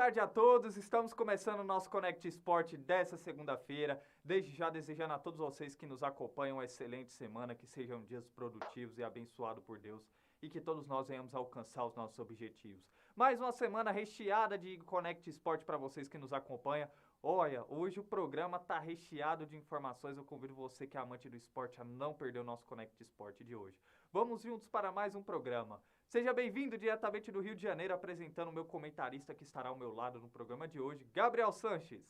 tarde a todos, estamos começando o nosso Connect Sport dessa segunda-feira. Desde já desejando a todos vocês que nos acompanham uma excelente semana, que sejam dias produtivos e abençoados por Deus e que todos nós venhamos alcançar os nossos objetivos. Mais uma semana recheada de Connect Sport para vocês que nos acompanham. Olha, hoje o programa tá recheado de informações, eu convido você que é amante do esporte a não perder o nosso Connect Sport de hoje. Vamos juntos para mais um programa. Seja bem-vindo diretamente do Rio de Janeiro, apresentando o meu comentarista que estará ao meu lado no programa de hoje, Gabriel Sanches.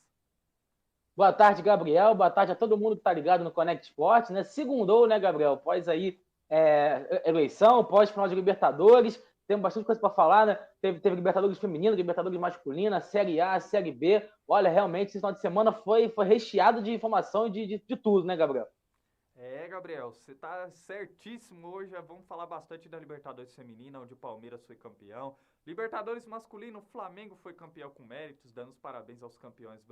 Boa tarde, Gabriel. Boa tarde a todo mundo que está ligado no Connect Sports, né? Segundou, né, Gabriel? Pós aí eleição, pós final de Libertadores, temos bastante coisa para falar, né? Teve Libertadores feminina, Libertadores masculina, Série A, Série B. Olha, realmente, esse final de semana foi recheado de informação e de tudo, né, Gabriel? Gabriel, você tá certíssimo hoje. Vamos falar bastante da Libertadores feminina, onde o Palmeiras foi campeão. Libertadores masculino, o Flamengo foi campeão com méritos, dando os parabéns aos campeões Os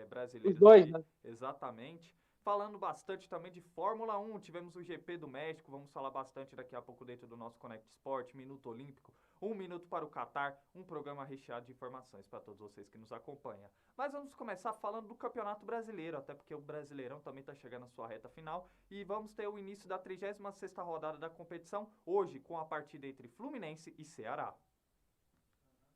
brasileiros dois, aí, né? exatamente. Falando bastante também de Fórmula 1, tivemos o GP do México, vamos falar bastante daqui a pouco dentro do nosso Connect Sport, Minuto Olímpico, um minuto para o Catar, um programa recheado de informações para todos vocês que nos acompanham. Mas vamos começar falando do Campeonato Brasileiro, até porque o Brasileirão também está chegando à sua reta final e vamos ter o início da 36ª rodada da competição, hoje com a partida entre Fluminense e Ceará.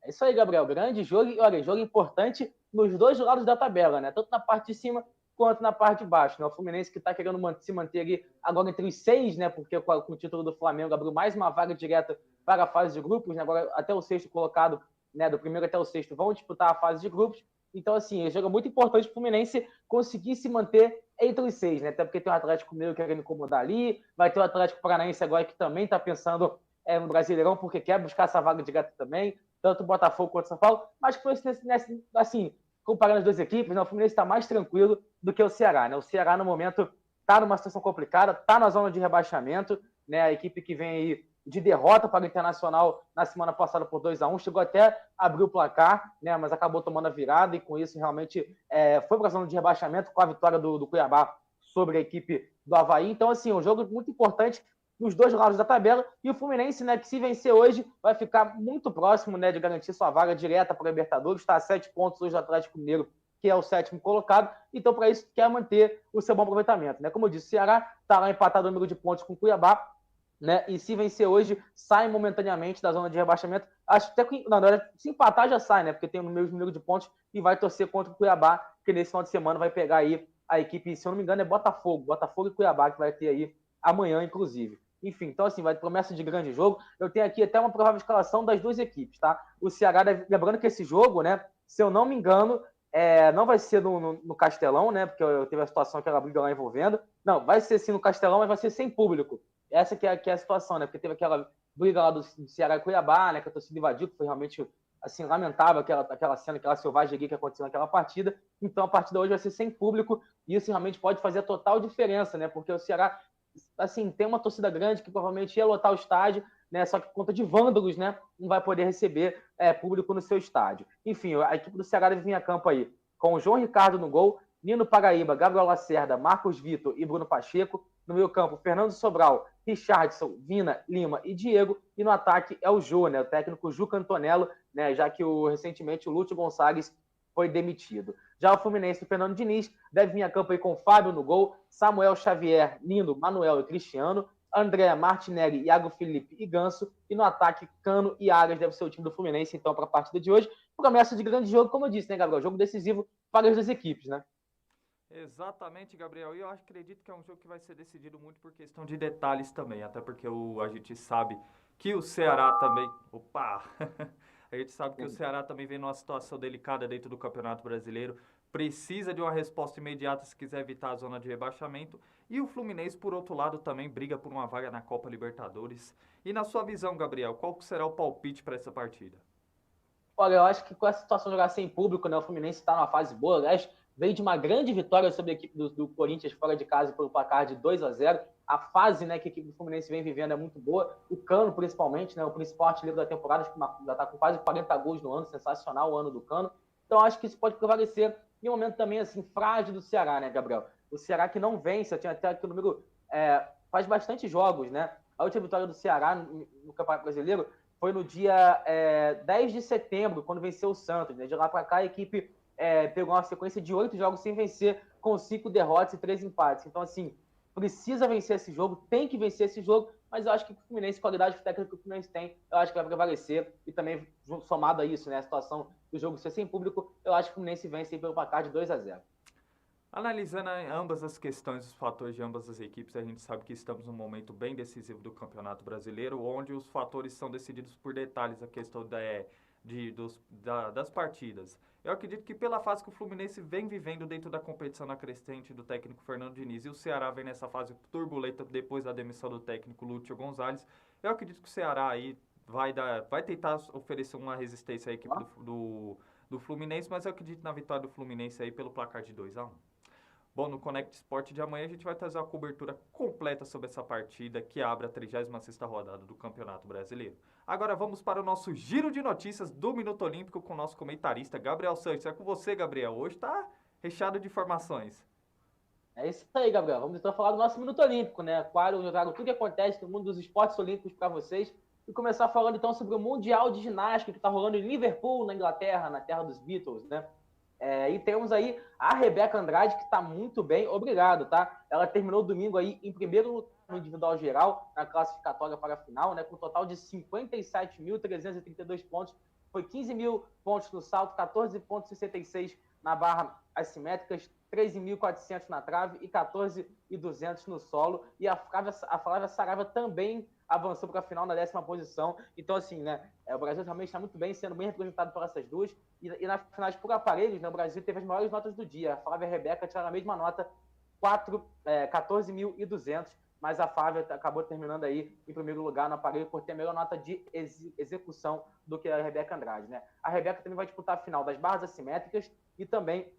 É isso aí, Gabriel. Grande jogo. E olha, jogo importante nos dois lados da tabela, né? Tanto na parte de cima quanto na parte de baixo. Né? O Fluminense que está querendo se manter ali agora entre os 6, né? Porque com o título do Flamengo abriu mais uma vaga direta para a fase de grupos, né? Agora até o sexto colocado, né? Do primeiro até o sexto vão disputar a fase de grupos. Então, assim, é um jogo muito importante para o Fluminense conseguir se manter entre os 6, né? Até porque tem o Atlético Mineiro querendo incomodar ali, vai ter o Atlético Paranaense agora que também está pensando no Brasileirão, porque quer buscar essa vaga direta também, tanto o Botafogo quanto o São Paulo, mas que foi assim, comparando as duas equipes, né, o Fluminense está mais tranquilo do que o Ceará. Né? O Ceará, no momento, está numa situação complicada, está na zona de rebaixamento, né? A equipe que vem aí de derrota para o Internacional na semana passada por 2-1, chegou até a abrir o placar, né? Mas acabou tomando a virada e com isso realmente foi para a zona de rebaixamento com a vitória do Cuiabá sobre a equipe do Avaí. Então, assim, um jogo muito importante nos dois lados da tabela, e o Fluminense, né, que se vencer hoje, vai ficar muito próximo, né, de garantir sua vaga direta para a Libertadores, está a 7 pontos hoje do Atlético Mineiro, que é o 7º colocado, então para isso quer manter o seu bom aproveitamento, né, como eu disse, o Ceará está lá empatado no número de pontos com o Cuiabá, né, e se vencer hoje, sai momentaneamente da zona de rebaixamento, acho até que, não, se empatar já sai, né, porque tem o mesmo número de pontos, e vai torcer contra o Cuiabá, que nesse final de semana vai pegar aí a equipe, se eu não me engano, é Botafogo e Cuiabá, que vai ter aí amanhã, inclusive. Enfim, então assim, vai promessa de grande jogo. Eu tenho aqui até uma provável escalação das duas equipes, tá? O Ceará, lembrando que esse jogo, né, se eu não me engano, não vai ser no Castelão, né, porque eu teve a situação que ela briga lá envolvendo. Não, vai ser sim no Castelão, mas vai ser sem público. Essa que é a situação, né, porque teve aquela briga lá do Ceará e Cuiabá, né, que a torcida invadiu, que foi realmente assim, lamentável aquela cena, aquela selvageria que aconteceu naquela partida. Então a partida hoje vai ser sem público e isso realmente pode fazer a total diferença, né, porque o Ceará assim, tem uma torcida grande que provavelmente ia lotar o estádio, né? Só que por conta de vândalos, né? Não vai poder receber público no seu estádio. Enfim, a equipe do Ceará deve vir a campo aí com o João Ricardo no gol, Nino Paraíba, Gabriel Lacerda, Marcos Vitor e Bruno Pacheco. No meio campo, Fernando Sobral, Richardson, Vina, Lima e Diego. E no ataque é o Jô, né? O técnico Juca Antonello, né? Já que recentemente o Lúcio Gonçalves foi demitido. Já o Fluminense do Fernando Diniz deve vir a campo aí com Fábio no gol, Samuel Xavier, Nino, Manuel e Cristiano, André, Martinelli, Iago Felipe e Ganso, e no ataque Cano e Arias deve ser o time do Fluminense, então, para a partida de hoje. Promessa de grande jogo, como eu disse, né, Gabriel? Jogo decisivo para as duas equipes, né? Exatamente, Gabriel. E eu acredito que é um jogo que vai ser decidido muito por questão de detalhes também, até porque a gente sabe que o Ceará também. Opa! A gente sabe que o Ceará também vem numa situação delicada dentro do Campeonato Brasileiro, precisa de uma resposta imediata se quiser evitar a zona de rebaixamento. E o Fluminense, por outro lado, também briga por uma vaga na Copa Libertadores. E na sua visão, Gabriel, qual será o palpite para essa partida? Olha, eu acho que com essa situação de jogar sem público, né, o Fluminense está numa fase boa. Aliás, veio de uma grande vitória sobre a equipe do Corinthians fora de casa pelo placar de 2-0. A fase, né, que a equipe do Fluminense vem vivendo é muito boa. O Cano, principalmente, né, o principal artilheiro da temporada, acho que já está com quase 40 gols no ano, sensacional o ano do Cano. Então, acho que isso pode prevalecer em um momento também assim frágil do Ceará, né, Gabriel? O Ceará que não vence, eu tinha até aqui o número, faz bastante jogos, né? A última vitória do Ceará no Campeonato Brasileiro foi no dia 10 de setembro, quando venceu o Santos. Né? De lá para cá, a equipe pegou uma sequência de 8 jogos sem vencer, com 5 derrotas e 3 empates. Então, assim, precisa vencer esse jogo, tem que vencer esse jogo, mas eu acho que o Fluminense, qualidade técnica que o Fluminense tem, eu acho que vai prevalecer. E também, somado a isso, né, a situação do jogo ser sem público, eu acho que o Fluminense vence pelo placar de 2-0. Analisando ambas as questões, os fatores de ambas as equipes, a gente sabe que estamos num momento bem decisivo do Campeonato Brasileiro, onde os fatores são decididos por detalhes, a questão das partidas. Eu acredito que pela fase que o Fluminense vem vivendo dentro da competição na crescente do técnico Fernando Diniz e o Ceará vem nessa fase turbulenta depois da demissão do técnico Lúcio Gonzalez, eu acredito que o Ceará aí vai tentar oferecer uma resistência à equipe do Fluminense, mas eu acredito na vitória do Fluminense aí pelo placar de 2-1. Bom, no Connect Sport de amanhã a gente vai trazer uma cobertura completa sobre essa partida que abre a 36ª rodada do Campeonato Brasileiro. Agora vamos para o nosso giro de notícias do Minuto Olímpico com o nosso comentarista Gabriel Santos. É com você, Gabriel. Hoje está recheado de informações. É isso aí, Gabriel. Vamos então falar do nosso Minuto Olímpico, né? Quadro onde eu trago tudo que acontece no mundo dos esportes olímpicos para vocês. E começar falando então sobre o Mundial de Ginástica que está rolando em Liverpool, na Inglaterra, na terra dos Beatles, né? E temos aí a Rebeca Andrade, que está muito bem, obrigado, tá? Ela terminou domingo aí em primeiro lugar no individual geral, na classificatória para a final, né? Com um total de 57.332 pontos. Foi 15 mil pontos no salto, 14,66 na barra assimétricas, 13.400 na trave e 14.200 no solo. E a Flávia Saraiva também avançou para a final na 10ª posição. Então, assim, né? O Brasil realmente está muito bem, sendo bem representado por essas duas. E nas finais por aparelhos, né, o Brasil teve as maiores notas do dia. A Flávia e a Rebeca tiraram a mesma nota, 14.200, mas a Flávia acabou terminando aí em primeiro lugar no aparelho por ter a melhor nota de execução do que a Rebeca Andrade. Né? A Rebeca também vai disputar a final das barras assimétricas e também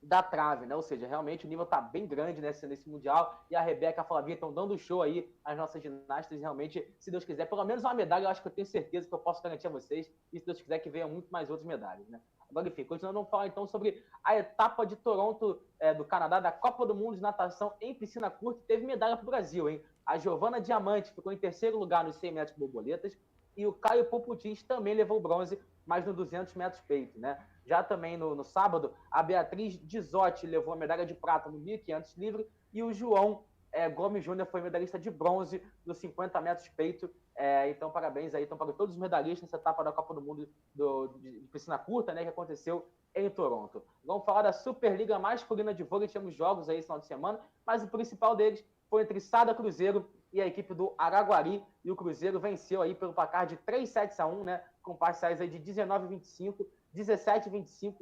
da trave, né? Ou seja, realmente o nível tá bem grande nesse Mundial, e a Rebeca e a Flavinha estão dando show aí às nossas ginastas, realmente, se Deus quiser, pelo menos uma medalha, eu acho que eu tenho certeza que eu posso garantir a vocês, e se Deus quiser que venham muito mais outras medalhas, né? Agora, enfim, continuando, vamos falar então sobre a etapa de Toronto, do Canadá, da Copa do Mundo de Natação em piscina curta, teve medalha para o Brasil, hein? A Giovana Diamante ficou em terceiro lugar nos 100 metros borboletas, e o Caio Poputins também levou bronze, mas no 200 metros peito, né? Já também no sábado, a Beatriz Dizotti levou a medalha de prata no 1.500 livre e o João Gomes Júnior foi medalhista de bronze nos 50 metros peito. Então, parabéns aí então, para todos os medalhistas nessa etapa da Copa do Mundo de piscina curta, né, que aconteceu em Toronto. Vamos falar da Superliga Masculina de Vôlei, tínhamos jogos aí esse final de semana, mas o principal deles foi entre Sada Cruzeiro e a equipe do Araguari, e o Cruzeiro venceu aí pelo placar de 3-7-1, né, com parciais aí de 19-25, 17-25,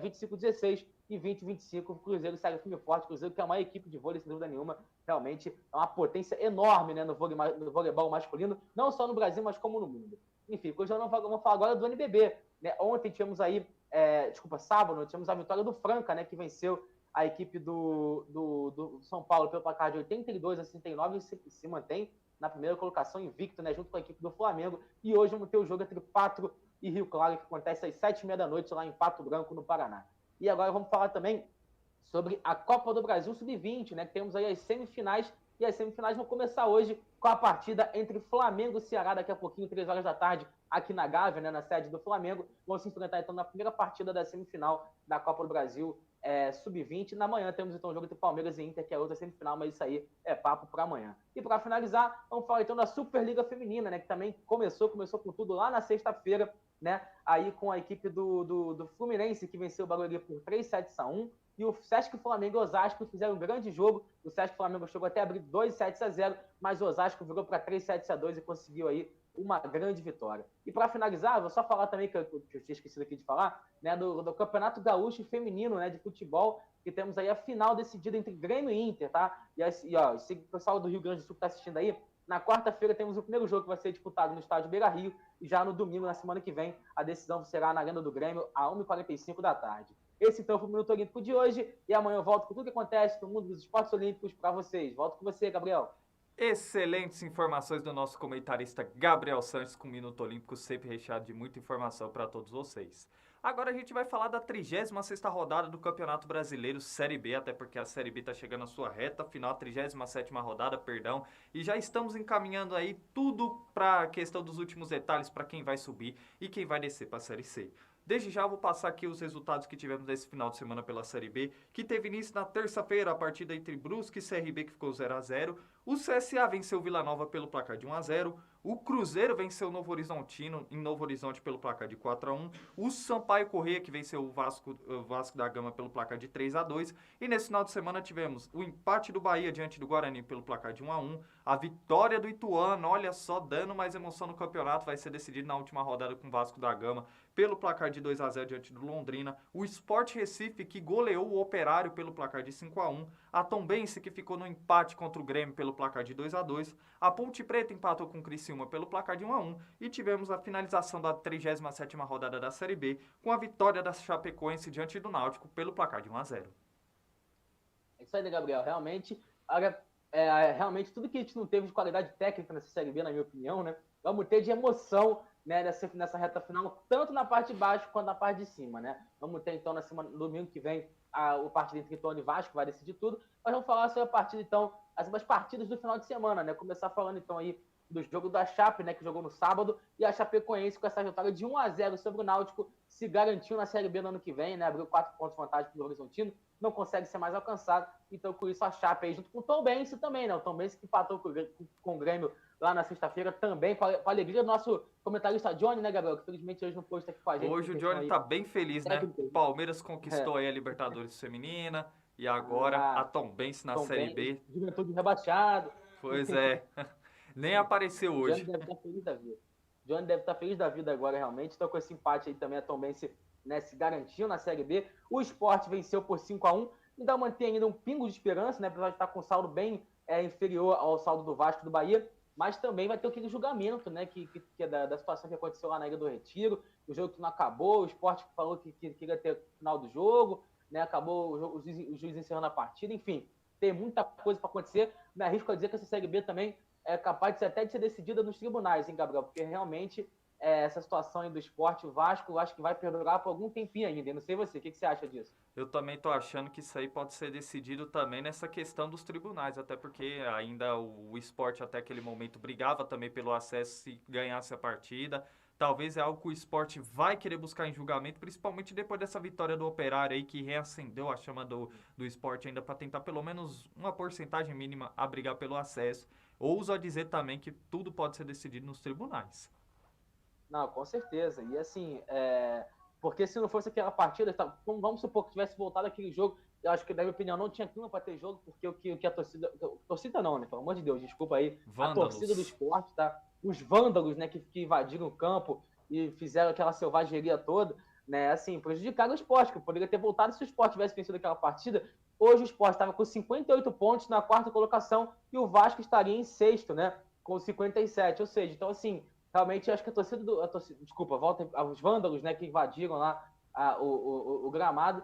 25-16 e 20-25. O Cruzeiro segue firme e forte. O Cruzeiro, que é uma equipe de vôlei, sem dúvida nenhuma, realmente é uma potência enorme, né, no voleibol masculino, não só no Brasil, mas como no mundo. Enfim, hoje vamos falar agora do NBB. Né? Ontem tivemos aí, sábado, tivemos a vitória do Franca, né, que venceu a equipe do São Paulo pelo placar de 82-69 e se mantém na primeira colocação invicto, né, junto com a equipe do Flamengo. E hoje vamos ter o jogo entre Pato e Rio Claro, que acontece às 7h30 da noite lá em Pato Branco, no Paraná. E agora vamos falar também sobre a Copa do Brasil Sub-20, né? Que temos aí as semifinais, e as semifinais vão começar hoje com a partida entre Flamengo e Ceará, daqui a pouquinho, 3 horas da tarde, aqui na Gávea, né, na sede do Flamengo. Vão se enfrentar, então, na primeira partida da semifinal da Copa do Brasil Sub-20. Na manhã temos, então, o jogo entre Palmeiras e Inter, que é outra semifinal, mas isso aí é papo para amanhã. E para finalizar, vamos falar, então, da Superliga Feminina, né, que também começou com tudo lá na sexta-feira, né, aí com a equipe do Fluminense, que venceu o Barueri por 3-7-1, e o Sesc Flamengo e Osasco fizeram um grande jogo. O Sesc Flamengo chegou até a abrir 2-7-0, mas o Osasco virou para 3-7-2 e conseguiu aí uma grande vitória. E para finalizar, vou só falar também, que eu tinha esquecido aqui de falar, né, do Campeonato Gaúcho Feminino, né, de futebol, que temos aí a final decidida entre Grêmio e Inter, tá? E ó, se o pessoal do Rio Grande do Sul que está assistindo aí, na quarta-feira temos o primeiro jogo que vai ser disputado no estádio Beira-Rio, e já no domingo, na semana que vem, a decisão será na Arena do Grêmio, às 1h45 da tarde. Esse então foi o Minuto Olímpico de hoje, e amanhã eu volto com tudo que acontece no mundo dos esportes olímpicos para vocês. Volto com você, Gabriel. Excelentes informações do nosso comentarista Gabriel Santos com o Minuto Olímpico, sempre recheado de muita informação para todos vocês. Agora a gente vai falar da 36ª rodada do Campeonato Brasileiro Série B, até porque a Série B está chegando à sua reta final, 37ª rodada, perdão, e já estamos encaminhando aí tudo para a questão dos últimos detalhes para quem vai subir e quem vai descer para a Série C. Desde já vou passar aqui os resultados que tivemos nesse final de semana pela Série B, que teve início na terça-feira, a partida entre Brusque e CRB, que ficou 0-0. O CSA venceu o Vila Nova pelo placar de 1-0. O Cruzeiro venceu o Novo Horizontino em Novo Horizonte pelo placar de 4-1. O Sampaio Corrêa, que venceu o Vasco da Gama pelo placar de 3-2. E nesse final de semana tivemos o empate do Bahia diante do Guarani pelo placar de 1-1. A vitória do Ituano, olha só, dando mais emoção no campeonato, vai ser decidido na última rodada com o Vasco da Gama pelo placar de 2-0 diante do Londrina. O Sport Recife, que goleou o Operário pelo placar de 5-1. A Tombense, que ficou no empate contra o Grêmio pelo placar de 2-2. A Ponte Preta empatou com o Criciúma pelo placar de 1-1. E tivemos a finalização da 37ª rodada da Série B, com a vitória da Chapecoense diante do Náutico pelo placar de 1-0. É isso aí, Gabriel. Realmente, realmente tudo que a gente não teve de qualidade técnica nessa Série B, na minha opinião, né? Vamos ter de emoção, né, nessa reta final, tanto na parte de baixo quanto na parte de cima, né? Vamos ter, então, no domingo que vem, o partido entre Ituano e Vasco, vai decidir tudo. Mas vamos falar sobre a partida, então, as partidas do final de semana, né? Começar falando, então, aí do jogo da Chape, né, que jogou no sábado, e a Chapecoense com essa vitória de 1-0 sobre o Náutico, se garantiu na Série B no ano que vem, né? Abriu 4 pontos de vantagem para o Horizontino, não consegue ser mais alcançado. Então, com isso, a Chape aí, junto com o Tombense também, né? O Tombense que empatou com o Grêmio lá na sexta-feira também, com a alegria do nosso comentarista Johnny, né, Gabriel? Que felizmente hoje não pôde estar aqui com a gente. Hoje o Johnny tá bem feliz, né? Palmeiras conquistou aí a Libertadores Feminina e agora a Tombense na Série B. Juventude rebaixado. Pois é. Nem apareceu hoje. Johnny deve estar feliz da vida. Johnny deve estar feliz da vida agora, realmente. Então, com esse empate aí também, a Tombense, né, se garantiu na Série B. O Sport venceu por 5-1. Ainda mantém ainda um pingo de esperança, né? Apesar de estar com um saldo bem inferior ao saldo do Vasco e do Bahia. Mas também vai ter aquele julgamento, né? Que é da situação que aconteceu lá na Ilha do Retiro. O jogo que não acabou. O Sport falou que queria ter o final do jogo, né? Acabou o juiz encerrando a partida. Enfim, tem muita coisa para acontecer. Me arrisco a dizer que essa Série B também é capaz de até de ser decidida nos tribunais, hein, Gabriel? Porque realmente essa situação aí do Sport, o Vasco, eu acho que vai perdurar por algum tempinho ainda. Eu não sei você, o que você acha disso? Eu também tô achando que isso aí pode ser decidido também nessa questão dos tribunais, até porque ainda o Sport até aquele momento brigava também pelo acesso se ganhasse a partida. Talvez é algo que o Sport vai querer buscar em julgamento, principalmente depois dessa vitória do Operário aí, que reacendeu a chama do Sport ainda para tentar pelo menos uma porcentagem mínima a brigar pelo acesso. Ouso a dizer também que tudo pode ser decidido nos tribunais. Não, com certeza. E assim, porque se não fosse aquela partida, vamos supor que tivesse voltado aquele jogo, eu acho que, na minha opinião, não tinha clima para ter jogo, porque o que a torcida... Torcida não, né? Pelo amor de Deus, desculpa aí. Vândalos. A torcida do Sport, tá? Os vândalos, né, que invadiram o campo e fizeram aquela selvageria toda, né? Assim, prejudicaram o Sport, que poderia ter voltado se o Sport tivesse vencido aquela partida. Hoje o Sport estava com 58 pontos na quarta colocação e o Vasco estaria em sexto, né? Com 57. Ou seja, então, assim, realmente acho que a torcida desculpa, volta aos vândalos, né, que invadiram lá o gramado,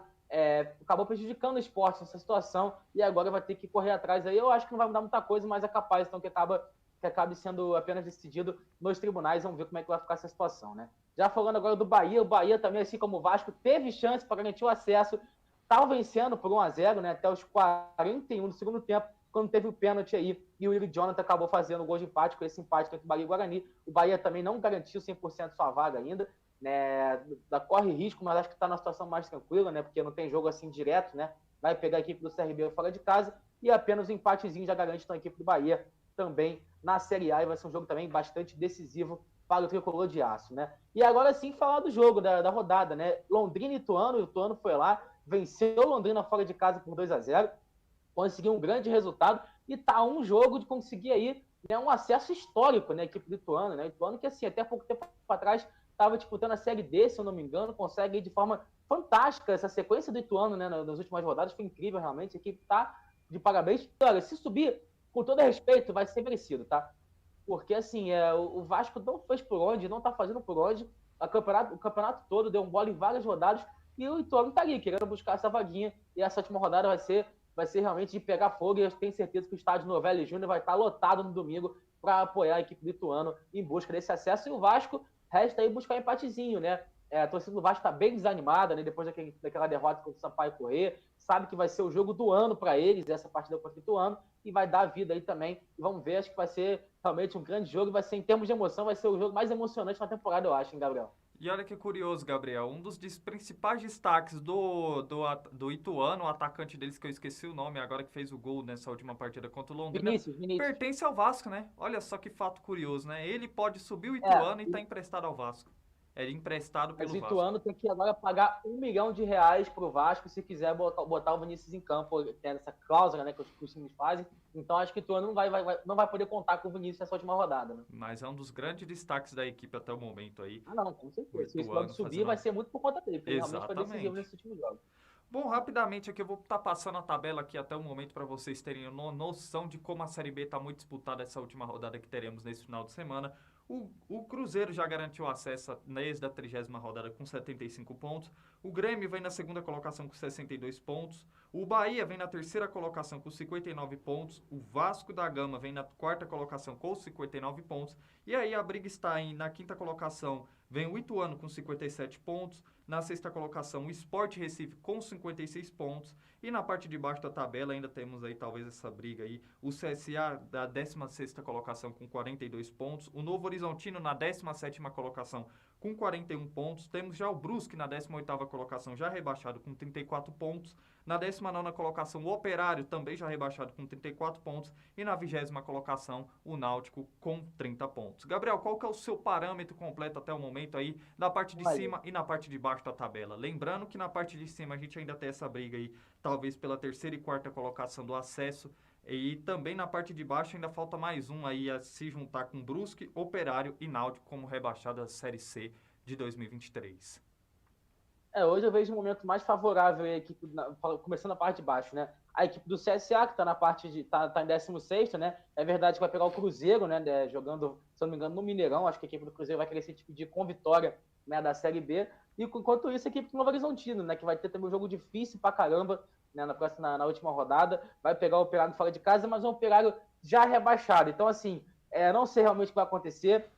acabou prejudicando o Sport nessa situação e agora vai ter que correr atrás aí. Eu acho que não vai mudar muita coisa, mas é capaz, então, que acabe sendo apenas decidido nos tribunais. Vamos ver como é que vai ficar essa situação, né? Já falando agora do Bahia, o Bahia também, assim como o Vasco, teve chance para garantir o acesso, estava vencendo por 1-0, né, até os 41 do segundo tempo, quando teve o pênalti aí, e o Willi Jonathan acabou fazendo o gol de empate, com esse empate entre o Bahia e o Guarani. O Bahia também não garantiu 100% sua vaga ainda, né, corre risco, mas acho que está numa situação mais tranquila, né, porque não tem jogo assim direto, né, vai pegar a equipe do CRB fora de casa, e apenas um empatezinho já garante então, a equipe do Bahia também na Série A, e vai ser um jogo também bastante decisivo para o tricolor de aço, né. E agora sim, falar do jogo, da rodada, né, Londrina e Ituano, o Ituano foi lá, venceu Londrina fora de casa por 2-0, conseguiu um grande resultado e tá um jogo de conseguir aí, né, um acesso histórico, né, equipe do Ituano, né, Ituano que assim, até pouco tempo atrás estava disputando a Série D, se eu não me engano, consegue aí de forma fantástica essa sequência do Ituano, né, nas últimas rodadas, foi incrível realmente, a equipe tá de parabéns. Olha, se subir, com todo respeito, vai ser merecido, tá? Porque assim, o Vasco não fez por onde, não tá fazendo por onde, o campeonato todo deu um bola em várias rodadas, e o Ituano tá ali, querendo buscar essa vaguinha, e essa última rodada vai ser vai ser realmente de pegar fogo, e eu tenho certeza que o estádio Novelli Júnior vai estar lotado no domingo para apoiar a equipe do Ituano em busca desse acesso. E o Vasco resta aí buscar um empatezinho, né? A torcida do Vasco está bem desanimada, né? Depois daquela derrota contra o Sampaio Corrêa, sabe que vai ser o jogo do ano para eles, essa partida contra o Ituano, e vai dar vida aí também. E vamos ver, acho que vai ser realmente um grande jogo, vai ser, em termos de emoção, vai ser o jogo mais emocionante na temporada, eu acho, hein, Gabriel? E olha que curioso, Gabriel, um dos principais destaques do Ituano, o atacante deles, que eu esqueci o nome agora, que fez o gol nessa última partida contra o Londrina, Vinícius. pertence ao Vasco, né? Olha só que fato curioso, né? Ele pode subir o É, Ituano e tá emprestado ao Vasco. É emprestado mas pelo o Vasco. Ituano tem que agora pagar R$ 1 milhão para o Vasco se quiser botar o Vinícius em campo. Tem essa cláusula, né, que os times fazem. Então acho que o Ituano não vai poder contar com o Vinícius nessa última rodada. Né? Mas é um dos grandes destaques da equipe até o momento aí. Ah, não, com O certeza. Se o Ituano Ituano subir, fazendo. vai ser muito por conta dele, porque ele realmente foi decisivo Exatamente. nesse último jogo. Bom, rapidamente aqui eu vou estar passando a tabela aqui até o momento para vocês terem noção de como a Série B está muito disputada essa última rodada que teremos nesse final de semana. O Cruzeiro já garantiu acesso desde a 30ª rodada com 75 pontos. O Grêmio vem na segunda colocação com 62 pontos. O Bahia vem na terceira colocação com 59 pontos. O Vasco da Gama vem na quarta colocação com 59 pontos. E aí a briga está na quinta colocação. Vem o Ituano com 57 pontos. Na sexta colocação, o Sport Recife com 56 pontos. E na parte de baixo da tabela ainda temos aí talvez essa briga aí. O CSA da 16ª colocação com 42 pontos. O Novo Horizontino na 17ª colocação com 41 pontos. Temos já o Brusque na 18ª colocação já rebaixado com 34 pontos. Na 19ª colocação, o Operário também já rebaixado com 34 pontos. E na 20ª colocação, o Náutico com 30 pontos. Gabriel, qual que é o seu parâmetro completo até o momento aí da parte de cima e na parte de baixo da tabela? Lembrando que na parte de cima a gente ainda tem essa briga aí, talvez pela terceira e quarta colocação do acesso. E também na parte de baixo ainda falta mais um aí a se juntar com Brusque, Operário e Náutico como rebaixado da Série C de 2023. Hoje eu vejo um momento mais favorável a equipe, começando a parte de baixo, né? A equipe do CSA, que está na parte de. tá em 16º, né? É verdade que vai pegar o Cruzeiro, né? Jogando, se eu não me engano, no Mineirão. Acho que a equipe do Cruzeiro vai querer se dividir com vitória, né, da Série B. E enquanto isso, a equipe do Novo Horizontino, né? Que vai ter também um jogo difícil pra caramba, né? Na última rodada. Vai pegar o Operário fora de casa, mas é um Operário já rebaixado. Então, assim, não sei realmente o que vai acontecer.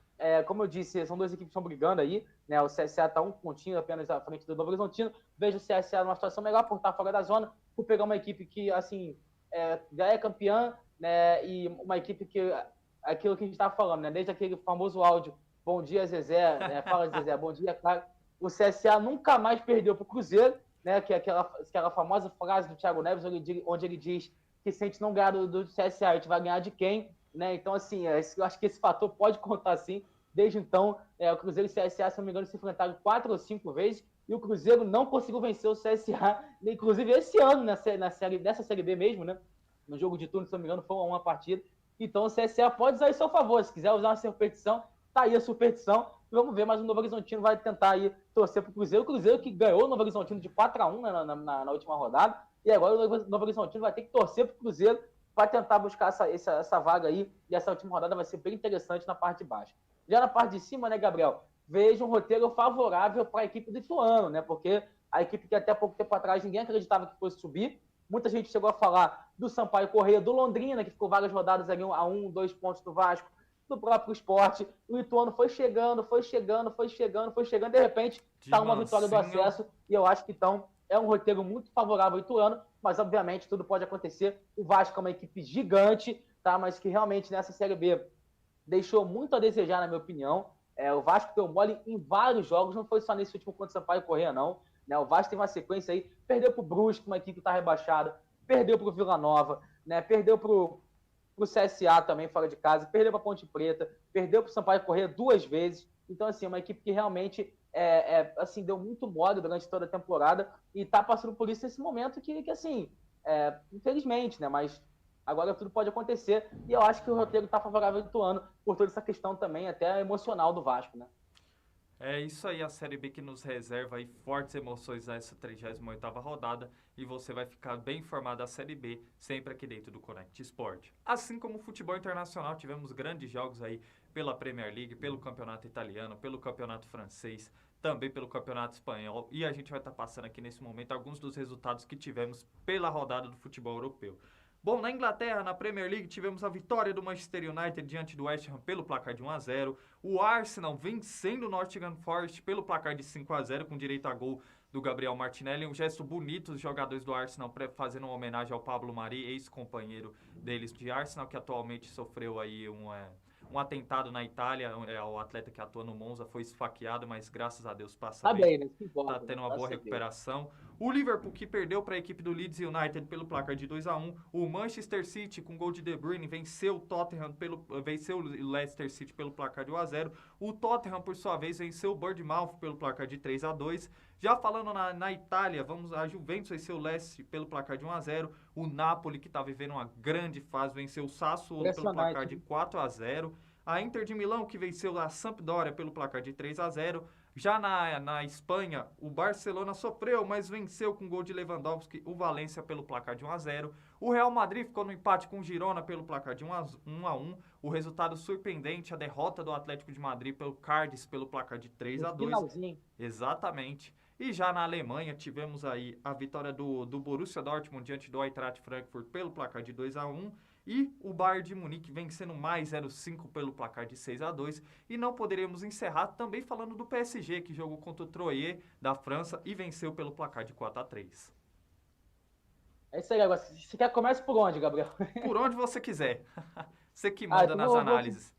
Como eu disse, são duas equipes que estão brigando aí, né? O CSA está um pontinho apenas à frente do Novo Horizontino. Vejo o CSA numa situação melhor por estar fora da zona, por pegar uma equipe que, assim, já é campeã, né? E uma equipe que, aquilo que a gente estava falando, né? Desde aquele famoso áudio, bom dia, Zezé, né? Fala, Zezé, bom dia, claro. O CSA nunca mais perdeu para o Cruzeiro, né? Que é aquela famosa frase do Thiago Neves, onde ele diz que se a gente não ganhar do CSA, a gente vai ganhar de quem? Né? Então, assim, eu acho que esse fator pode contar sim. Desde então, o Cruzeiro e o CSA, se não me engano, se enfrentaram 4 ou 5 vezes e o Cruzeiro não conseguiu vencer o CSA, inclusive esse ano, nessa Série B mesmo, né? No jogo de turno, se não me engano, foi uma partida. Então, o CSA pode usar isso ao favor. Se quiser usar uma superstição, tá aí a superstição. Vamos ver, mas o Novo Horizontino vai tentar aí torcer pro Cruzeiro. O Cruzeiro que ganhou o Novo Horizontino de 4-1 na última rodada. E agora o Novo Horizontino vai ter que torcer pro Cruzeiro para tentar buscar essa vaga aí, e essa última rodada vai ser bem interessante na parte de baixo. Já na parte de cima, né, Gabriel, vejo um roteiro favorável para a equipe do Ituano, né, porque a equipe que até pouco tempo atrás ninguém acreditava que fosse subir, muita gente chegou a falar do Sampaio Corrêa, do Londrina, que ficou várias rodadas ali a 2 pontos do Vasco, do próprio Sport. O Ituano foi chegando, de repente está uma vitória do acesso, e eu acho que então é um roteiro muito favorável ao Ituano, mas obviamente tudo pode acontecer. O Vasco é uma equipe gigante, tá? Mas que realmente nessa Série B deixou muito a desejar, na minha opinião. O Vasco deu mole em vários jogos, não foi só nesse último contra o Sampaio Corrêa, não. Né? O Vasco teve uma sequência aí, perdeu pro Brusque, uma equipe que está rebaixada, perdeu pro Vila Nova, né? Perdeu pro CSA também, fora de casa, perdeu pra Ponte Preta, perdeu pro Sampaio Corrêa 2 vezes. Então, assim, é uma equipe que realmente assim, deu muito mole durante toda a temporada e tá passando por isso nesse momento que assim, infelizmente, né? Mas agora tudo pode acontecer e eu acho que o roteiro tá favorável ao Ituano por toda essa questão também, até emocional do Vasco, né? É isso aí, a Série B que nos reserva aí fortes emoções nessa 38ª rodada e você vai ficar bem informado da Série B sempre aqui dentro do Connect Sport. Assim como o futebol internacional, tivemos grandes jogos aí pela Premier League, pelo campeonato italiano, pelo campeonato francês, também pelo campeonato espanhol. E a gente vai estar passando aqui nesse momento alguns dos resultados que tivemos pela rodada do futebol europeu. Bom, na Inglaterra, na Premier League, tivemos a vitória do Manchester United diante do West Ham pelo placar de 1-0. O Arsenal vencendo o Nottingham Forest pelo placar de 5-0, com direito a gol do Gabriel Martinelli. Um gesto bonito dos jogadores do Arsenal fazendo uma homenagem ao Pablo Mari, ex-companheiro deles de Arsenal, que atualmente sofreu aí um atentado na Itália. O atleta que atua no Monza foi esfaqueado, mas graças a Deus passa bem. Né? Tá tendo uma boa recuperação. O Liverpool, que perdeu para a equipe do Leeds United pelo placar de 2-1. O Manchester City, com gol de De Bruyne, venceu o Leicester City pelo placar de 1-0. O Tottenham, por sua vez, venceu o Bournemouth pelo placar de 3-2. Já falando na Itália, a Juventus venceu o Lecce pelo placar de 1-0. O Napoli, que está vivendo uma grande fase, venceu o Sassuolo pelo placar de 4-0. A Inter de Milão, que venceu a Sampdoria pelo placar de 3-0. Já na Espanha, o Barcelona sofreu, mas venceu com gol de Lewandowski o Valência pelo placar de 1-0. O Real Madrid ficou no empate com o Girona pelo placar de 1-1. O resultado surpreendente, a derrota do Atlético de Madrid pelo Cádiz pelo placar de 3-2. Finalzinho. Exatamente. E já na Alemanha, tivemos aí a vitória do Borussia Dortmund diante do Eintracht Frankfurt pelo placar de 2-1. E o Bayern de Munique vencendo mais 0-5 pelo placar de 6-2. E não poderíamos encerrar também falando do PSG, que jogou contra o Troyes da França e venceu pelo placar de 4-3. É isso aí, agora. Você quer começa por onde, Gabriel? Por onde você quiser. Você que manda nas análises.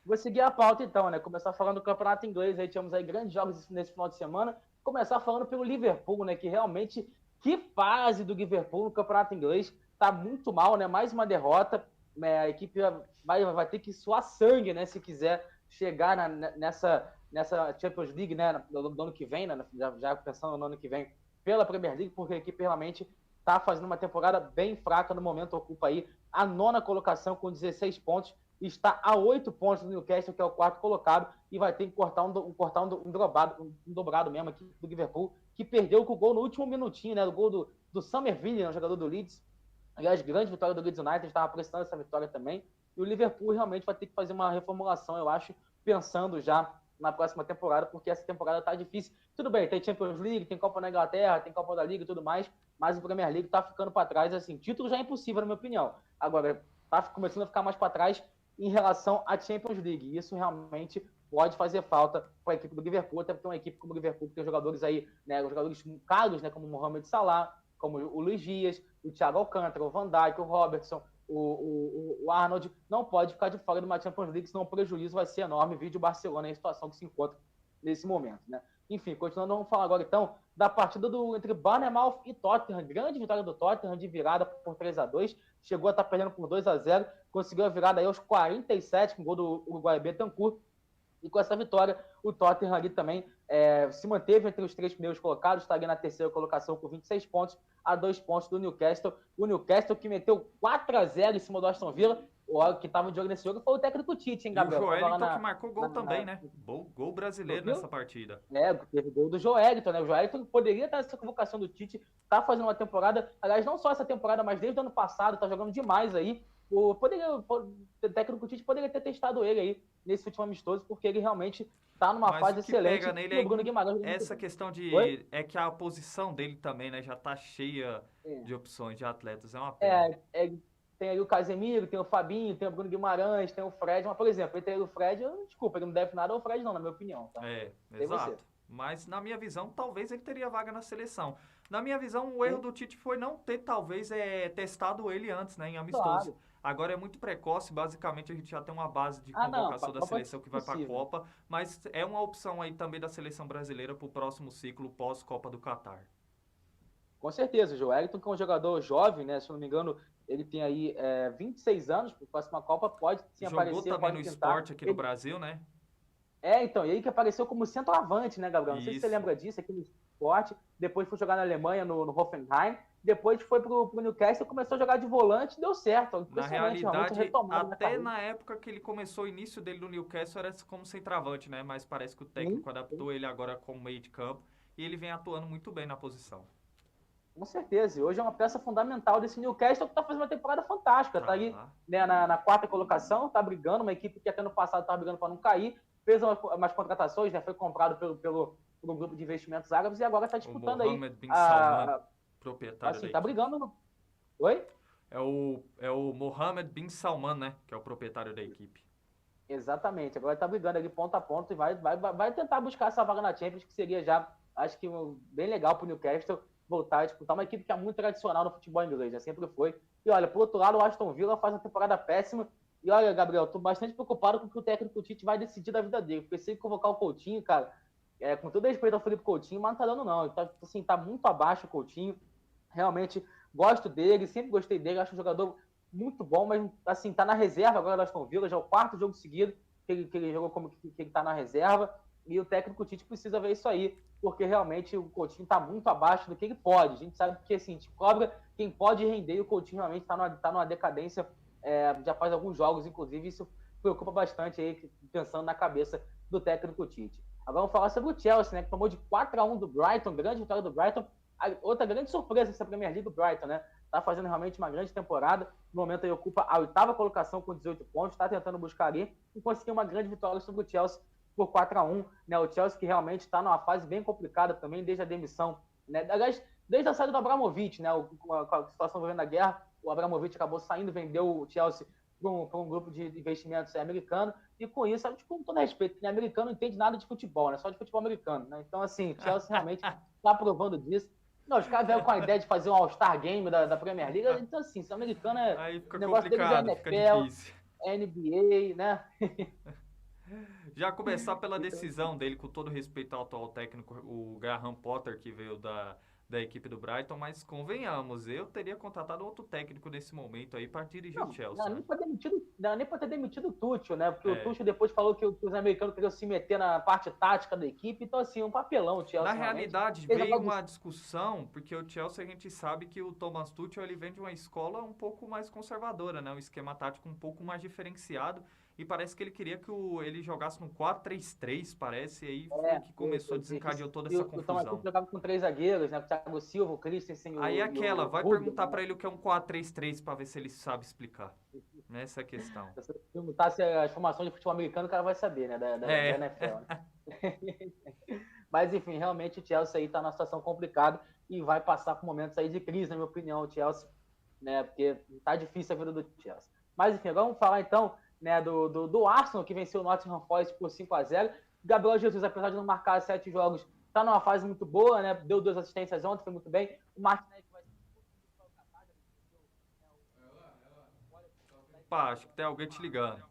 Vou seguir a pauta então, né? Começar falando do campeonato inglês. Aí tivemos aí grandes jogos nesse final de semana. Começar falando pelo Liverpool, né? Que realmente, que fase do Liverpool no campeonato inglês. Tá muito mal, né? Mais uma derrota. Né? A equipe vai ter que suar sangue, né? Se quiser chegar nessa Champions League, né? No ano que vem, né? Já pensando no ano que vem, pela Premier League, porque a equipe realmente tá fazendo uma temporada bem fraca no momento. Ocupa aí a 9ª colocação com 16 pontos. Está a 8 pontos do Newcastle, que é o 4º colocado, e vai ter que cortar um dobrado mesmo aqui do Liverpool, que perdeu com o gol no último minutinho, né? O gol do Somerville, jogador do Leeds. Aliás, grande vitória do Leeds United, estava precisando dessa vitória também. E o Liverpool realmente vai ter que fazer uma reformulação, eu acho, pensando já na próxima temporada, porque essa temporada tá difícil. Tudo bem, tem Champions League, tem Copa na Inglaterra, tem Copa da Liga e tudo mais, mas o Premier League tá ficando para trás, assim, título já é impossível, na minha opinião. Agora, tá começando a ficar mais para trás em relação à Champions League. E isso realmente pode fazer falta para a equipe do Liverpool, até porque uma equipe como o Liverpool que tem jogadores aí, né, jogadores caros, né, como o Mohamed Salah, como o Luis Dias, o Thiago Alcântara, o Van Dijk, o Robertson, o Arnold, não pode ficar de fora de uma Champions League, senão o prejuízo vai ser enorme. Vídeo Barcelona, a situação que se encontra nesse momento, né? Enfim, continuando, vamos falar agora então da partida entre Bournemouth e Tottenham. Grande vitória do Tottenham de virada por 3-2. Chegou a estar perdendo por 2-0, conseguiu a virada aí aos 47 com o gol do Uruguai Bentancur. E com essa vitória, o Tottenham ali também se manteve entre os 3 primeiros colocados, está ali na 3ª colocação com 26 pontos, a 2 pontos do Newcastle. O Newcastle que meteu 4-0 em cima do Aston Villa. O que estava de jogo nesse jogo foi o técnico Tite, hein, Gabriel? E o Joelinton que marcou gol também, né? Gol brasileiro nessa partida. Teve gol do Joelinton, né? O Joelinton poderia estar nessa convocação do Tite, tá fazendo uma temporada, aliás, não só essa temporada, mas desde o ano passado, tá jogando demais aí. O técnico Tite poderia ter testado ele aí nesse último amistoso, porque ele realmente tá numa fase excelente. Pega nele o Bruno Guimarães, essa questão é que a posição dele também, né, já tá cheia de opções de atletas. É uma pena. Tem aí o Casemiro, tem o Fabinho, tem o Bruno Guimarães, tem o Fred. Mas, por exemplo, entre o Fred, desculpa, ele não deve nada ao Fred, não, na minha opinião. Tá? Exato. Mas, na minha visão, talvez ele teria vaga na seleção. Na minha visão, o erro do Tite foi não ter, talvez, testado ele antes, né, em amistoso. Claro. Agora é muito precoce, basicamente a gente já tem uma base de convocação da seleção que vai para a Copa, mas é uma opção aí também da seleção brasileira para o próximo ciclo pós-Copa do Catar. Com certeza, o Joelinton, que é um jogador jovem, né, se não me engano, ele tem aí 26 anos, para a próxima Copa pode sim aparecer. Jogou também no esporte aqui no Brasil, né? Então, e aí que apareceu como centroavante, né, Gabriel? Não sei se você lembra disso, aqui no esporte, depois foi jogar na Alemanha, no Hoffenheim, depois foi pro Newcastle, começou a jogar de volante, deu certo. Na realidade, até na época que ele começou, o início dele no Newcastle era como centroavante, né? Mas parece que o técnico adaptou ele agora como meio de campo e ele vem atuando muito bem na posição. Com certeza. E hoje é uma peça fundamental desse Newcastle que está fazendo uma temporada fantástica. Está ali, né, na quarta colocação, está brigando, uma equipe que até no passado estava brigando para não cair, fez umas contratações, né, foi comprado por um grupo de investimentos árabes e agora está disputando aí. Mohammed bin Salman, proprietário assim, da está equipe. brigando. Oi? É o Mohammed bin Salman, né? Que é o proprietário da equipe. Exatamente. Agora está brigando ali ponto a ponto e vai tentar buscar essa vaga na Champions, que seria já, acho que bem legal para o Newcastle voltar a disputar uma equipe que é muito tradicional no futebol inglês, né? Sempre foi. E olha, por outro lado, o Aston Villa faz uma temporada péssima. E olha, Gabriel, estou bastante preocupado com o que o técnico Tite vai decidir da vida dele. Porque se ele convocar o Coutinho, cara, com todo respeito ao Felipe Coutinho, mas não tá dando não. Tá, assim, tá muito abaixo o Coutinho. Realmente gosto dele, sempre gostei dele, acho um jogador muito bom, mas assim, tá na reserva agora do Aston Villa, já é o quarto jogo seguido que ele jogou como que ele tá na reserva, e o técnico Tite precisa ver isso aí, porque realmente o Coutinho tá muito abaixo do que ele pode. A gente sabe que assim, a gente cobra quem pode render, e o Coutinho realmente tá numa decadência, já faz alguns jogos, inclusive, isso preocupa bastante aí, pensando na cabeça do técnico Tite. Agora vamos falar sobre o Chelsea, né, que tomou de 4-1 do Brighton, grande vitória do Brighton. Outra grande surpresa dessa Premier League, o Brighton, né? Tá fazendo realmente uma grande temporada. No momento ele ocupa a 8ª colocação com 18 pontos, está tentando buscar ali e conseguiu uma grande vitória sobre o Chelsea por 4-1, né? O Chelsea que realmente está numa fase bem complicada também desde a demissão, né? Aliás, desde a saída do Abramovich, né? Com a situação envolvendo a guerra, o Abramovich acabou saindo, vendeu o Chelsea para um grupo de investimentos americano, e com isso, com todo respeito, o americano não entende nada de futebol, né? Só de futebol americano, né? Então, assim, o Chelsea realmente está provando disso. Não, os caras vieram com a ideia de fazer um All-Star Game da Premier League. Então, assim, se o americano Aí fica o negócio deles é complicado, fica NFL, difícil. NBA, né? Já começar pela decisão dele, com todo respeito ao atual técnico, o Graham Potter, que veio da equipe do Brighton, mas convenhamos, eu teria contratado outro técnico nesse momento aí para dirigir o Chelsea. Não, né? nem para ter demitido o Tuchel, né? Porque o Tuchel depois falou que os americanos queriam se meter na parte tática da equipe, então assim, um papelão o Chelsea. Na realidade, veio uma discussão, porque o Chelsea a gente sabe que o Thomas Tuchel ele vem de uma escola um pouco mais conservadora, né? Um esquema tático um pouco mais diferenciado, e parece que ele queria que ele jogasse no 4-3-3, parece, e aí foi que começou, desencadeou toda essa confusão. O Thomas Tuchel jogava com 3 zagueiros, né? O Thiago Silva, o Christensen, aí vai perguntar para ele o que é um 4-3-3 para ver se ele sabe explicar. Nessa é a questão. Se você perguntasse as formações de futebol americano, o cara vai saber, né? Da NFL, né? Mas, enfim, realmente o Chelsea aí tá numa situação complicada e vai passar por momentos aí de crise, na minha opinião, o Chelsea, né? Porque tá difícil a vida do Chelsea. Mas, enfim, agora vamos falar então, né, do Arsenal, que venceu o Nottingham Forest por 5-0. Gabriel Jesus, apesar de não marcar 7 jogos, tá numa fase muito boa, né? Deu 2 assistências ontem, foi muito bem. O Martinelli vai Pá, acho que tem alguém te ligando.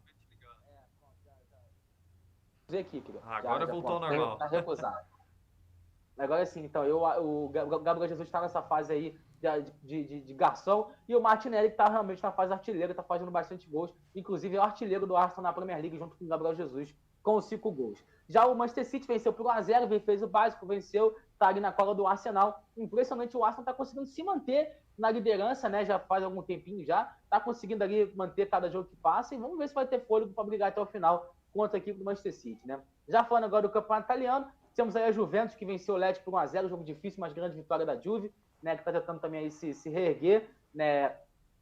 aqui, agora voltou ao normal. Tá recusado. Agora sim, então, o Gabriel Jesus está nessa fase aí de garçom, e o Martinelli que está realmente na fase artilheira, está fazendo bastante gols, inclusive é o artilheiro do Arsenal na Premier League, junto com o Gabriel Jesus, com 5 gols. Já o Manchester City venceu por 1-0, fez o básico, venceu, está ali na cola do Arsenal. Impressionante, o Arsenal está conseguindo se manter na liderança, né? Já faz algum tempinho já, está conseguindo ali manter cada jogo que passa, e vamos ver se vai ter fôlego para brigar até o final contra a equipe do Manchester City, né? Já falando agora do campeonato italiano, temos aí a Juventus, que venceu o Lecce por 1-0, jogo difícil, mas grande vitória da Juve, né, que está tentando também aí se reerguer, né,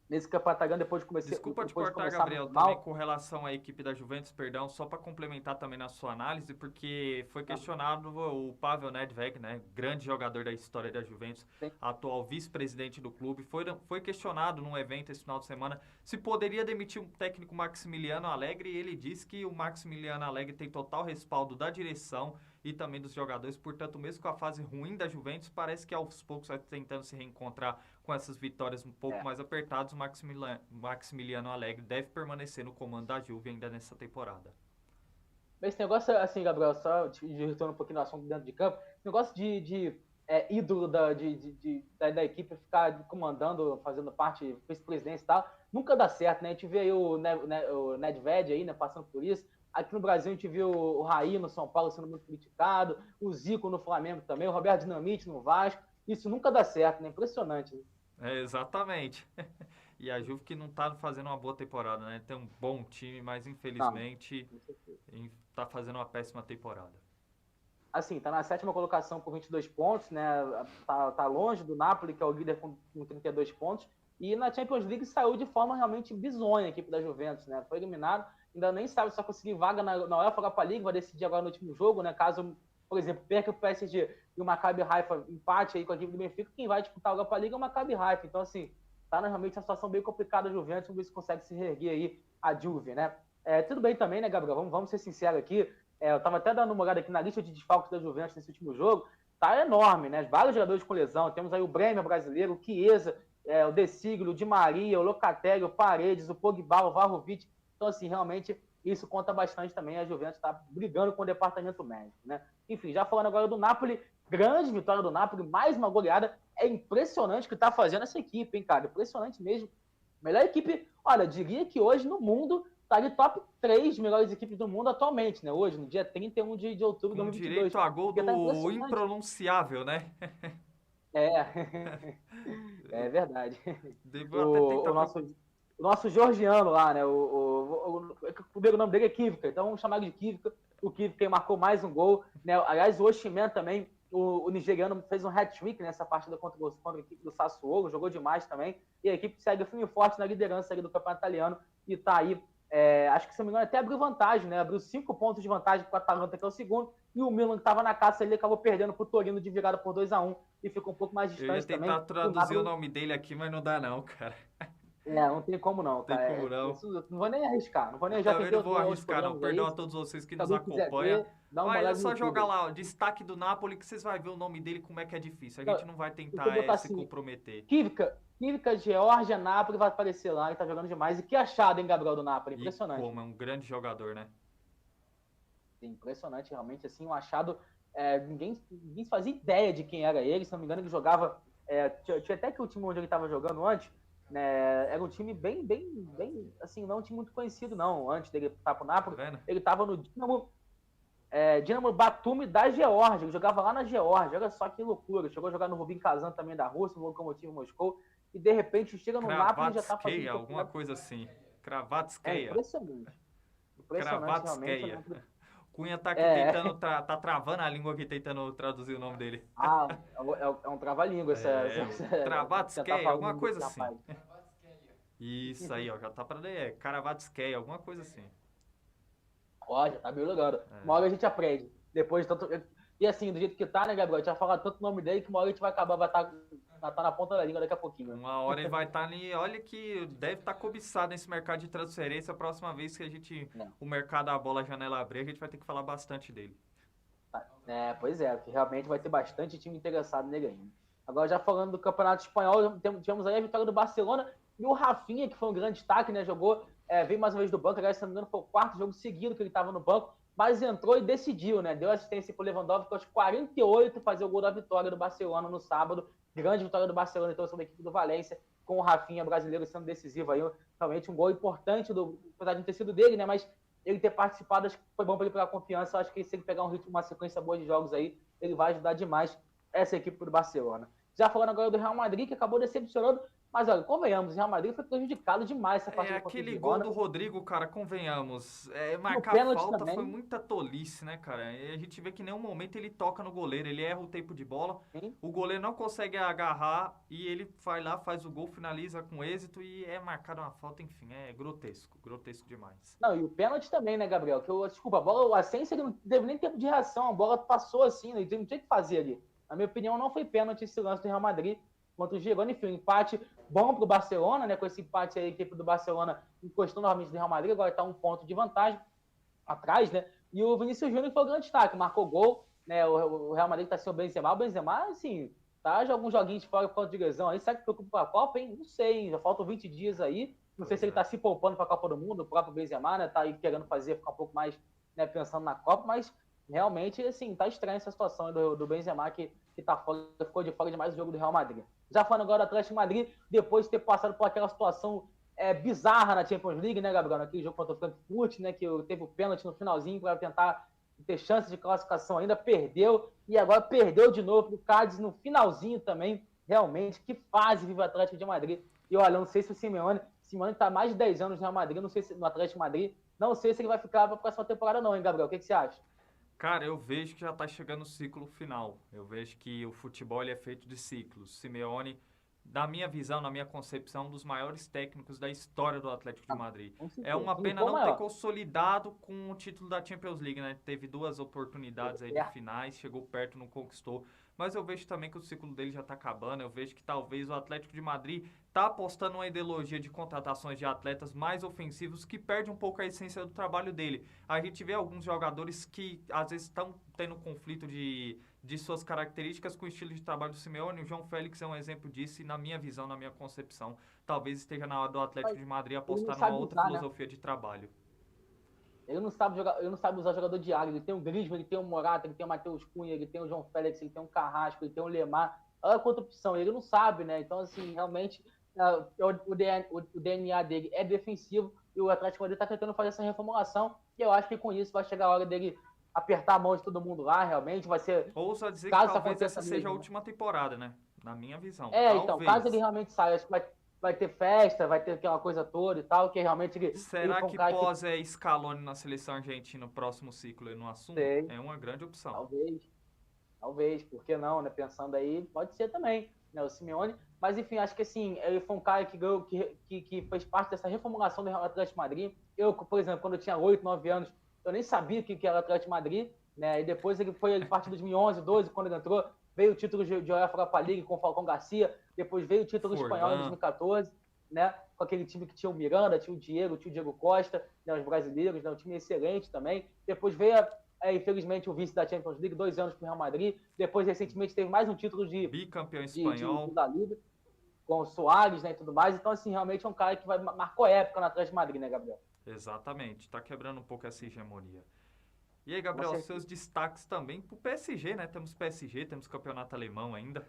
nesse campeonato italiano depois de começar. Desculpa te cortar, Gabriel, também com relação à equipe da Juventus, perdão, só para complementar também na sua análise, porque foi questionado o Pavel Nedved, né, grande jogador da história da Juventus, atual vice-presidente do clube, foi questionado num evento esse final de semana se poderia demitir o técnico Maximiliano Allegri, e ele disse que o Maximiliano Allegri tem total respaldo da direção e também dos jogadores, portanto, mesmo com a fase ruim da Juventus, parece que aos poucos vai tentando se reencontrar com essas vitórias um pouco mais apertadas. O Maximiliano Allegri deve permanecer no comando da Juve ainda nessa temporada. Esse negócio, assim, Gabriel, só retornando um pouquinho no assunto dentro de campo, esse negócio de ídolo da equipe ficar comandando, fazendo parte, vice-presidência e tal, nunca dá certo, né? A gente vê aí o Nedved aí, né, passando por isso. Aqui no Brasil a gente viu o Raí no São Paulo sendo muito criticado, o Zico no Flamengo também, o Roberto Dinamite no Vasco. Isso nunca dá certo, né? Impressionante. Né? Exatamente. E a Juve que não tá fazendo uma boa temporada, né? Tem um bom time, mas infelizmente tá fazendo uma péssima temporada. assim, tá na 7ª colocação com 22 pontos, né? Tá longe do Napoli, que é o líder com 32 pontos. E na Champions League saiu de forma realmente bizonha a equipe da Juventus, né? Foi eliminado, ainda nem sabe se vai conseguir vaga na UEFA Europa League, vai decidir agora no último jogo, né? Caso, por exemplo, perca o PSG e o Maccabi Haifa empate aí com a equipe do Benfica, quem vai disputar a Europa League é o Maccabi Haifa. Então, assim, tá realmente uma situação bem complicada da Juventus, vamos ver se consegue se reerguer aí a Juve, né? Tudo bem também, né, Gabriel? Vamos ser sinceros aqui. Eu estava até dando uma olhada aqui na lista de desfalques da Juventus nesse último jogo. Tá enorme, né? Vários jogadores com lesão. Temos aí o Bremer brasileiro, o Chiesa, o De Siglo, o Di Maria, o Locatelli, o Paredes, o Pogba, o Vlahovic. Então, assim, realmente isso conta bastante também. A Juventus está brigando com o departamento médico, né? Enfim, já falando agora do Napoli, grande vitória do Napoli, mais uma goleada. É impressionante o que está fazendo essa equipe, hein, cara? Impressionante mesmo. Melhor equipe, olha, eu diria que hoje no mundo tá ali top 3 melhores equipes do mundo atualmente, né? Hoje, no dia 31 de outubro de 2022. Direito a gol do impronunciável, né? É verdade. O nosso georgiano lá, né? O primeiro nome dele é Kivka, então vamos chamar ele de Kivka. O Kivka marcou mais um gol, né? Aliás, o Osimhen também, o nigeriano, fez um hat-trick nessa partida contra a equipe do Sassuolo, jogou demais também. E a equipe segue firme e forte na liderança ali do campeonato italiano e tá aí. Acho que, se não me engano, até abriu vantagem, né? Abriu 5 pontos de vantagem para o Atalanta, que é o segundo, e o Milan, que estava na caça, ele acabou perdendo para o Torino de virada por 2-1 e ficou um pouco mais distante também. Eu ia tentar traduzir o nome dele aqui, mas não dá não, cara. Não tem como não, cara. Tem como não. Isso, não vou nem arriscar. Não vou nem já não vou arriscar, não. Perdão a todos vocês que nos acompanham. É só jogar lá, o destaque do Napoli, que vocês vão ver o nome dele, como é que é difícil. A gente não vai tentar se comprometer. Kivka, Geórgia, Napoli vai aparecer lá e tá jogando demais. E que achado, hein, Gabriel, do Napoli? Impressionante. Como é um grande jogador, né? Sim, impressionante, realmente, assim, um achado. Ninguém fazia ideia de quem era ele. Se não me engano, ele jogava. Tinha até que o time onde ele estava jogando antes, né, era um time bem, assim, não um time muito conhecido, não, antes dele estar pro Napoli. Ele estava no Dinamo Batumi da Geórgia, ele jogava lá na Geórgia. Olha só que loucura. Chegou a jogar no Rubin Kazan também da Rússia, no Lokomotiv Moscou, e de repente chega no Napoli e já tá fazendo alguma coisa assim. Kravatskeia. Impressionante Kravatskeia. Cunha tá aqui tentando, tá travando a língua aqui, tentando traduzir o nome dele. É um trava-língua. Kravatskeia, alguma coisa assim. Isso aí, ó, já tá pra ler. Kravatskeia, alguma coisa assim. Ó, já tá bem legal. Uma hora a gente aprende. Depois de tanto... E assim, do jeito que tá, né, Gabriel? A gente vai falar tanto o nome dele que uma hora a gente vai acabar, vai estar na ponta da língua daqui a pouquinho. Uma hora ele vai estar ali, olha que deve estar cobiçado nesse mercado de transferência. A próxima vez que o mercado da bola, a janela abrir, a gente vai ter que falar bastante dele. Pois é, que realmente vai ter bastante time interessado nele ainda. Agora, já falando do Campeonato Espanhol, tivemos aí a vitória do Barcelona e o Rafinha, que foi um grande destaque, né? Veio mais uma vez do banco, aliás, se não me engano, foi o 4º jogo seguido que ele estava no banco, mas entrou e decidiu, né? Deu assistência para o Lewandowski aos 48, fazer o gol da vitória do Barcelona no sábado. Grande vitória do Barcelona, então, sobre a equipe do Valência, com o Rafinha brasileiro sendo decisivo aí. Realmente um gol importante, apesar de não ter sido dele, né? Mas ele ter participado, acho que foi bom para ele pegar confiança. Eu acho que se ele pegar uma sequência boa de jogos aí, ele vai ajudar demais essa equipe do Barcelona. Já falando agora do Real Madrid, que acabou decepcionando. Mas, olha, convenhamos, o Real Madrid foi prejudicado demais essa partida. Aquele gol do Rodrigo, cara, convenhamos. Marcar falta também. Foi muita tolice, né, cara? E a gente vê que em nenhum momento ele toca no goleiro, ele erra o tempo de bola. Sim. O goleiro não consegue agarrar e ele vai lá, faz o gol, finaliza com êxito e é marcada uma falta, enfim, é grotesco demais. Não, e o pênalti também, né, Gabriel? Desculpa, a bola, o Asensio, ele não teve nem tempo de reação, a bola passou assim, ele não tinha o que fazer ali. Na minha opinião, não foi pênalti esse lance do Real Madrid contra o Girona. Enfim, um empate bom para o Barcelona, né? Com esse empate aí, a equipe do Barcelona encostou novamente no Real Madrid, agora está 1 ponto de vantagem atrás, né? E o Vinícius Júnior foi o grande destaque, marcou gol, né? O Real Madrid está sem o Benzema, assim, tá já alguns joguinhos fora por conta de lesão aí. Será que preocupa com a Copa, hein? Não sei, hein? Já faltam 20 dias aí. Não sei se ele está se poupando para a Copa do Mundo, o próprio Benzema, né? Tá aí querendo ficar um pouco mais, né, pensando na Copa, mas realmente, assim, tá estranha essa situação do Benzema, que ficou de fora de mais o jogo do Real Madrid. Já falando agora do Atlético de Madrid, depois de ter passado por aquela situação bizarra na Champions League, né, Gabriel? Naquele jogo contra o Frankfurt, né, que teve o pênalti no finalzinho para tentar ter chance de classificação ainda, perdeu, e agora perdeu de novo pro Cádiz no finalzinho também. Realmente, que fase vive o Atlético de Madrid. E olha, não sei se o Simeone está há mais de 10 anos no Real Madrid, não sei se no Atlético de Madrid, não sei se ele vai ficar para a próxima temporada não, hein, Gabriel? O que você acha? Cara, eu vejo que já tá chegando o ciclo final. Eu vejo que o futebol ele é feito de ciclos. Simeone, na minha visão, na minha concepção, um dos maiores técnicos da história do Atlético de Ah, Madrid. com É certeza. uma Se não pena for o não ter maior. consolidado com o título da Champions League, né? Teve duas oportunidades aí de É, finais, chegou perto, não conquistou. Mas eu vejo também que o ciclo dele já tá acabando. Eu vejo que talvez o Atlético de Madrid tá apostando uma ideologia de contratações de atletas mais ofensivos que perde um pouco a essência do trabalho dele. A gente vê alguns jogadores que às vezes estão tendo conflito de suas características com o estilo de trabalho do Simeone. O João Félix é um exemplo disso e na minha visão, na minha concepção, talvez esteja na hora do Atlético mas de Madrid ele não apostar numa sabe outra usar, né? filosofia de trabalho. Ele não sabe jogar, ele não sabe usar jogador de área. Ele tem o Griezmann, ele tem o Morata, ele tem o Matheus Cunha, ele tem o João Félix, ele tem o Carrasco, ele tem o Lemar. Olha quanta opção. Ele não sabe, né? Então, assim, realmente, o DNA dele é defensivo e o Atlético Madrid está tentando fazer essa reformulação. E eu acho que com isso vai chegar a hora dele apertar a mão de todo mundo lá, realmente. Vai ser, Ouso a dizer que caso isso talvez aconteça essa seja a mesmo, né? última temporada, né? Na minha visão. Então, caso ele Talvez. realmente saia, acho que vai ter festa, vai ter aquela coisa toda e tal, que realmente ele Será foi um que cara que pós Scaloni na seleção argentina no próximo ciclo ele não assume? sei, É uma grande opção. talvez. Talvez, por que não, né? Pensando aí, pode ser também, né? O Simeone. Mas, enfim, acho que assim, ele foi um cara que, ganhou, que fez parte dessa reformulação do Atlético de Madrid. Eu, por exemplo, quando eu tinha 8, 9 anos, eu nem sabia o que era o Atlético de Madrid, né? E depois ele foi a partir de 2011, 12, quando ele entrou, veio o título de UEFA Europa League com o Falcão Garcia, depois veio o título espanhol em Forlan. 2014, né? Com aquele time que tinha o Miranda, tinha o Diego Costa, né? Os brasileiros, né? Um time excelente também. Depois veio infelizmente, o vice da Champions League, 2 anos para o Real Madrid. Depois, recentemente, teve mais um título Bicampeão de espanhol. La Liga, com o Soares, né, e tudo mais. Então, assim, realmente é um cara que marcou época na Atlético de Madrid, né, Gabriel? Exatamente. Tá quebrando um pouco essa hegemonia. E aí, Com Gabriel, certeza. seus destaques também pro PSG, né? Temos PSG, temos campeonato alemão ainda.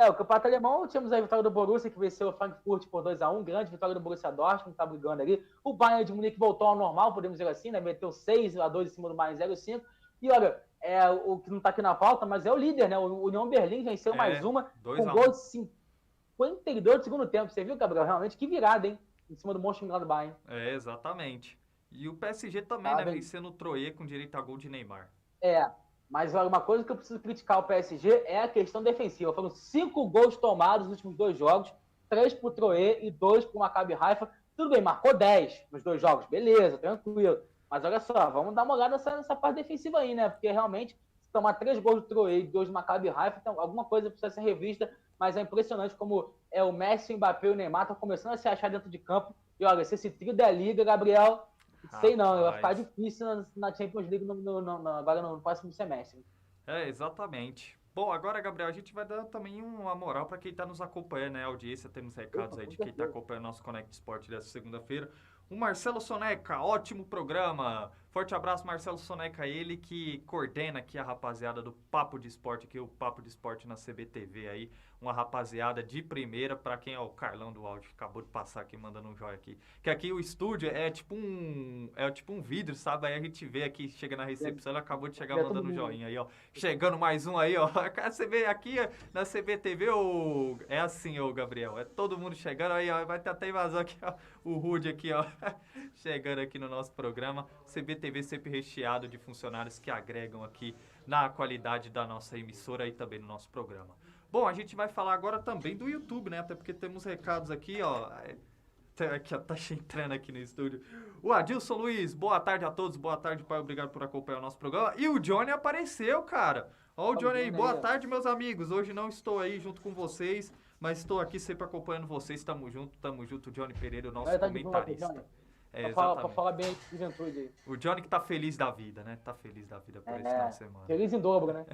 O campeonato alemão, tínhamos a vitória do Borussia, que venceu o Frankfurt por 2-1, grande vitória do Borussia Dortmund, tá brigando ali. O Bayern de Munique voltou ao normal, podemos dizer assim, né? Meteu 6-2 em cima do Bayern 0-5. E olha, o que não tá aqui na pauta, mas é o líder, né? O União Berlim venceu mais É, uma, dois com a gol um. de 52 do segundo tempo. Você viu, Gabriel? Realmente, que virada, hein? Em cima do Mönchengladbach, hein? É, exatamente. E o PSG também, Tá né? vendo? Vencendo o Troyes com direito a gol de Neymar. É, mas olha, uma coisa que eu preciso criticar o PSG é a questão defensiva. Foram 5 gols tomados nos últimos 2 jogos, 3 pro Troé e 2 pro Maccabi Haifa. Tudo bem, marcou 10 nos 2 jogos, beleza, tranquilo. Mas olha só, vamos dar uma olhada nessa parte defensiva aí, né? Porque realmente, se tomar 3 gols do Troé e 2 do Maccabi Haifa, então alguma coisa precisa ser revista. Mas é impressionante como o Messi, o Mbappé e o Neymar estão começando a se achar dentro de campo. E olha, se esse trio da Liga, Gabriel, sei não, vai ficar Rapaz. difícil na Champions League agora no próximo semestre. É, exatamente. Bom, agora, Gabriel, a gente vai dar também uma moral para quem está nos acompanhando, né? A audiência, temos recados Opa, aí com de quem está certeza. acompanhando o nosso Connect Sport dessa segunda-feira. O Marcelo Soneca, ótimo programa. Forte abraço, Marcelo Soneca, ele que coordena aqui a rapaziada do Papo de Esporte, aqui o Papo de Esporte na CBTV aí. Uma rapaziada de primeira, para quem é o Carlão do áudio, que acabou de passar aqui, mandando um joia aqui. Que aqui o estúdio é tipo um vidro, sabe? Aí a gente vê aqui, chega na recepção, ele acabou de chegar É todo mandando um mundo. joinha aí, ó. Chegando mais um aí, ó. Você vê aqui na CBTV, ô... é assim, ô Gabriel. É todo mundo chegando aí, ó. Vai ter até invasão aqui, ó. O Rude aqui, ó. Chegando aqui no nosso programa. CBTV sempre recheado de funcionários que agregam aqui na qualidade da nossa emissora e também no nosso programa. Bom, a gente vai falar agora também do YouTube, né? Até porque temos recados aqui, ó. Aqui, ó, tá entrando aqui no estúdio. O Adilson Luiz, boa tarde a todos, boa tarde, pai, obrigado por acompanhar o nosso programa. E o Johnny apareceu, cara. Ó o Johnny aí, boa tarde, meus amigos. Hoje não estou aí junto com vocês, mas estou aqui sempre acompanhando vocês. Tamo junto, Johnny Pereira, o nosso Tá de boa, Johnny. comentarista. É, Pra exatamente. falar bem de juventude aí. O Johnny que tá feliz da vida, né? Tá feliz da vida por esse final de semana. Feliz em dobro, né?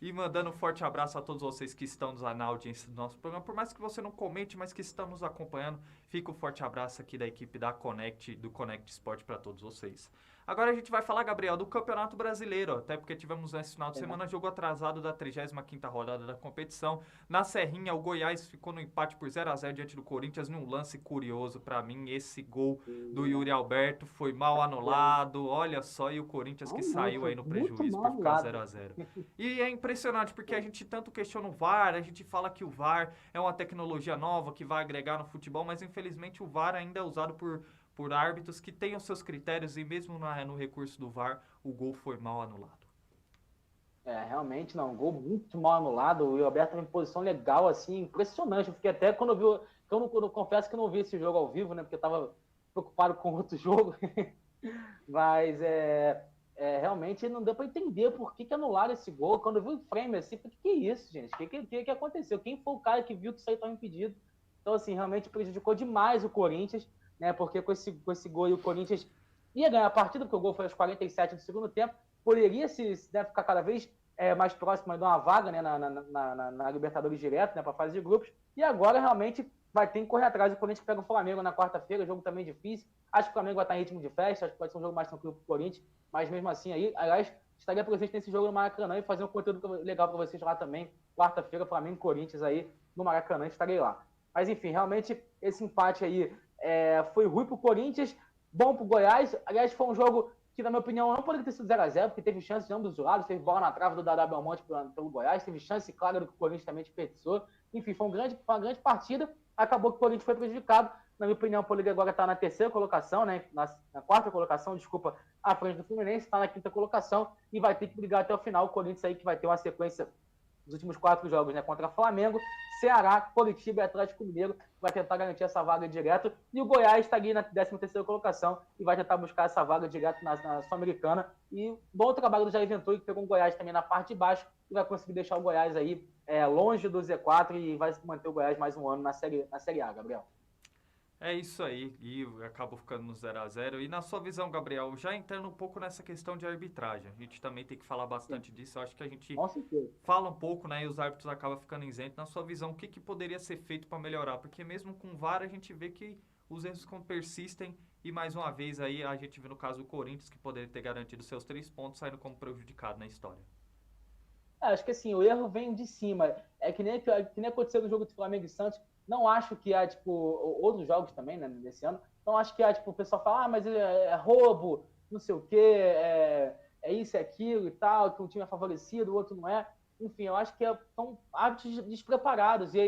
E mandando um forte abraço a todos vocês que estão na audiência do nosso programa. Por mais que você não comente, mas que estão nos acompanhando, fica um forte abraço aqui da equipe da Connect, do Connect Sport para todos vocês. Agora a gente vai falar, Gabriel, do Campeonato Brasileiro, até porque tivemos nesse final de semana jogo atrasado da 35ª rodada da competição. Na Serrinha, o Goiás ficou no empate por 0-0 diante do Corinthians, num lance curioso para mim. Esse gol do Yuri Alberto foi mal anulado, olha só, e o Corinthians que saiu aí no prejuízo por ficar 0-0. E é impressionante, porque a gente tanto questiona o VAR, a gente fala que o VAR é uma tecnologia nova que vai agregar no futebol, mas infelizmente o VAR ainda é usado por por árbitros que tenham seus critérios e mesmo no recurso do VAR, o gol foi mal anulado. Realmente não, um gol muito mal anulado. O Roberto estava em posição legal, assim, impressionante. Eu fiquei até quando eu vi. Eu confesso que eu não vi esse jogo ao vivo, né? Porque eu estava preocupado com outro jogo. Mas realmente não deu para entender por que anularam esse gol. Quando eu vi o frame assim, falei, que é isso, gente? O que aconteceu? Quem foi o cara que viu que isso aí estava impedido? Então, assim, realmente prejudicou demais o Corinthians, né? Porque com esse gol o Corinthians ia ganhar a partida, porque o gol foi aos 47 do segundo tempo. Poderia deve ficar cada vez mais próximo de uma vaga, né, na Libertadores direto, né, para a fase de grupos. E agora realmente vai ter que correr atrás. O Corinthians pega o Flamengo na quarta-feira, jogo também difícil. Acho que o Flamengo vai estar em ritmo de festa, acho que pode ser um jogo mais tranquilo para o Corinthians, mas mesmo assim aí, aliás, estaria presente nesse jogo no Maracanã e fazer um conteúdo legal para vocês lá também. Quarta-feira, Flamengo e Corinthians aí no Maracanã, estarei lá. Mas enfim, realmente esse empate aí foi ruim para o Corinthians, bom para o Goiás. Aliás, foi um jogo que, na minha opinião, não poderia ter sido 0x0, porque teve chance de ambos os lados, teve bola na trave do Dadá Belmonte pelo Goiás, teve chance clara do que o Corinthians também desperdiçou. Enfim, foi uma grande partida, acabou que o Corinthians foi prejudicado. Na minha opinião, o poderia agora está na terceira colocação, né? Na quarta colocação, desculpa, à frente do Fluminense, está na quinta colocação e vai ter que brigar até o final. O Corinthians aí que vai ter uma sequência dos últimos 4 jogos, né? Contra Flamengo, Ceará, Coritiba e Atlético Mineiro, vai tentar garantir essa vaga direto. E o Goiás está ali na 13ª colocação e vai tentar buscar essa vaga direto na Sul-Americana. E bom trabalho do Jair Ventura, que pegou o Goiás também na parte de baixo e vai conseguir deixar o Goiás aí longe do Z4 e vai manter o Goiás mais um ano na Série A, Gabriel. É isso aí, e acabou ficando no 0x0. E na sua visão, Gabriel, já entrando um pouco nessa questão de arbitragem, a gente também tem que falar bastante disso. Eu acho que a gente fala um pouco, né, e os árbitros acabam ficando isentos. Na sua visão, o que poderia ser feito para melhorar? Porque mesmo com o VAR, a gente vê que os erros persistem e, mais uma vez, aí a gente vê no caso do Corinthians, que poderia ter garantido seus 3 pontos, saindo como prejudicado na história. Acho que assim, o erro vem de cima. Que nem aconteceu no jogo do Flamengo e Santos. Não acho que há, outros jogos também, né, desse ano. Não acho que há, o pessoal fala, mas é roubo, não sei o quê, é isso, é aquilo e tal, que um time é favorecido, o outro não é. Enfim, eu acho que são hábitos despreparados. E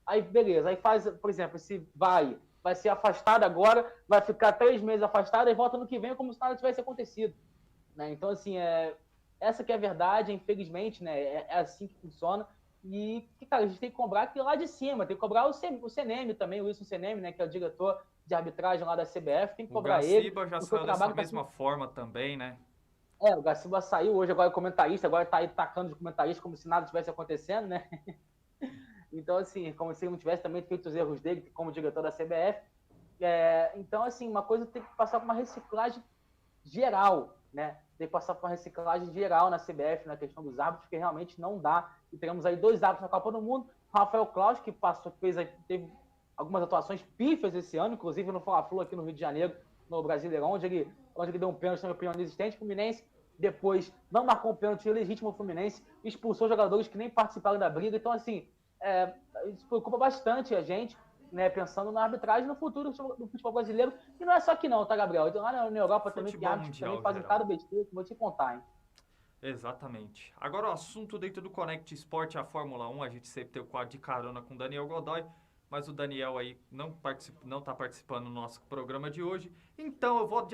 aí beleza, aí faz, por exemplo, se vai ser afastado agora, vai ficar 3 meses afastado e volta no que vem como se nada tivesse acontecido. Né? Então, assim, essa que é a verdade, infelizmente, né, é assim que funciona. E, cara, a gente tem que cobrar aqui lá de cima, tem que cobrar o CNM também, o Wilson CNM, né, que é o diretor de arbitragem lá da CBF, tem que cobrar ele. O Gaciba já saiu dessa mesma forma também, né? O Gaciba saiu hoje, agora é comentarista, agora tá aí tacando de comentarista como se nada estivesse acontecendo, né? Então, assim, como se ele não tivesse também feito os erros dele como diretor da CBF. Então, assim, uma coisa tem que passar por uma reciclagem geral, né? Tem que passar por uma reciclagem geral na CBF, na questão dos árbitros, que realmente não dá. E teremos aí 2 árbitros na Copa do Mundo. Rafael Claus, que teve algumas atuações pífias esse ano, inclusive no Fla-Flu aqui no Rio de Janeiro, no Brasileirão, onde ele deu um pênalti, na minha opinião, inexistente. O Fluminense depois não marcou um pênalti legítimo ao Fluminense, expulsou jogadores que nem participaram da briga. Então, assim, isso preocupa bastante a gente, né, pensando na arbitragem no futuro do futebol brasileiro. E não é só aqui não, tá, Gabriel? Então, lá na Europa também tem árbitros que também fazem cada besteira que eu vou te contar, hein? Exatamente. Agora o assunto dentro do Connect Sport é a Fórmula 1. A gente sempre tem o quadro de carona com o Daniel Godoy, mas o Daniel aí não está participando do nosso programa de hoje. Então eu vou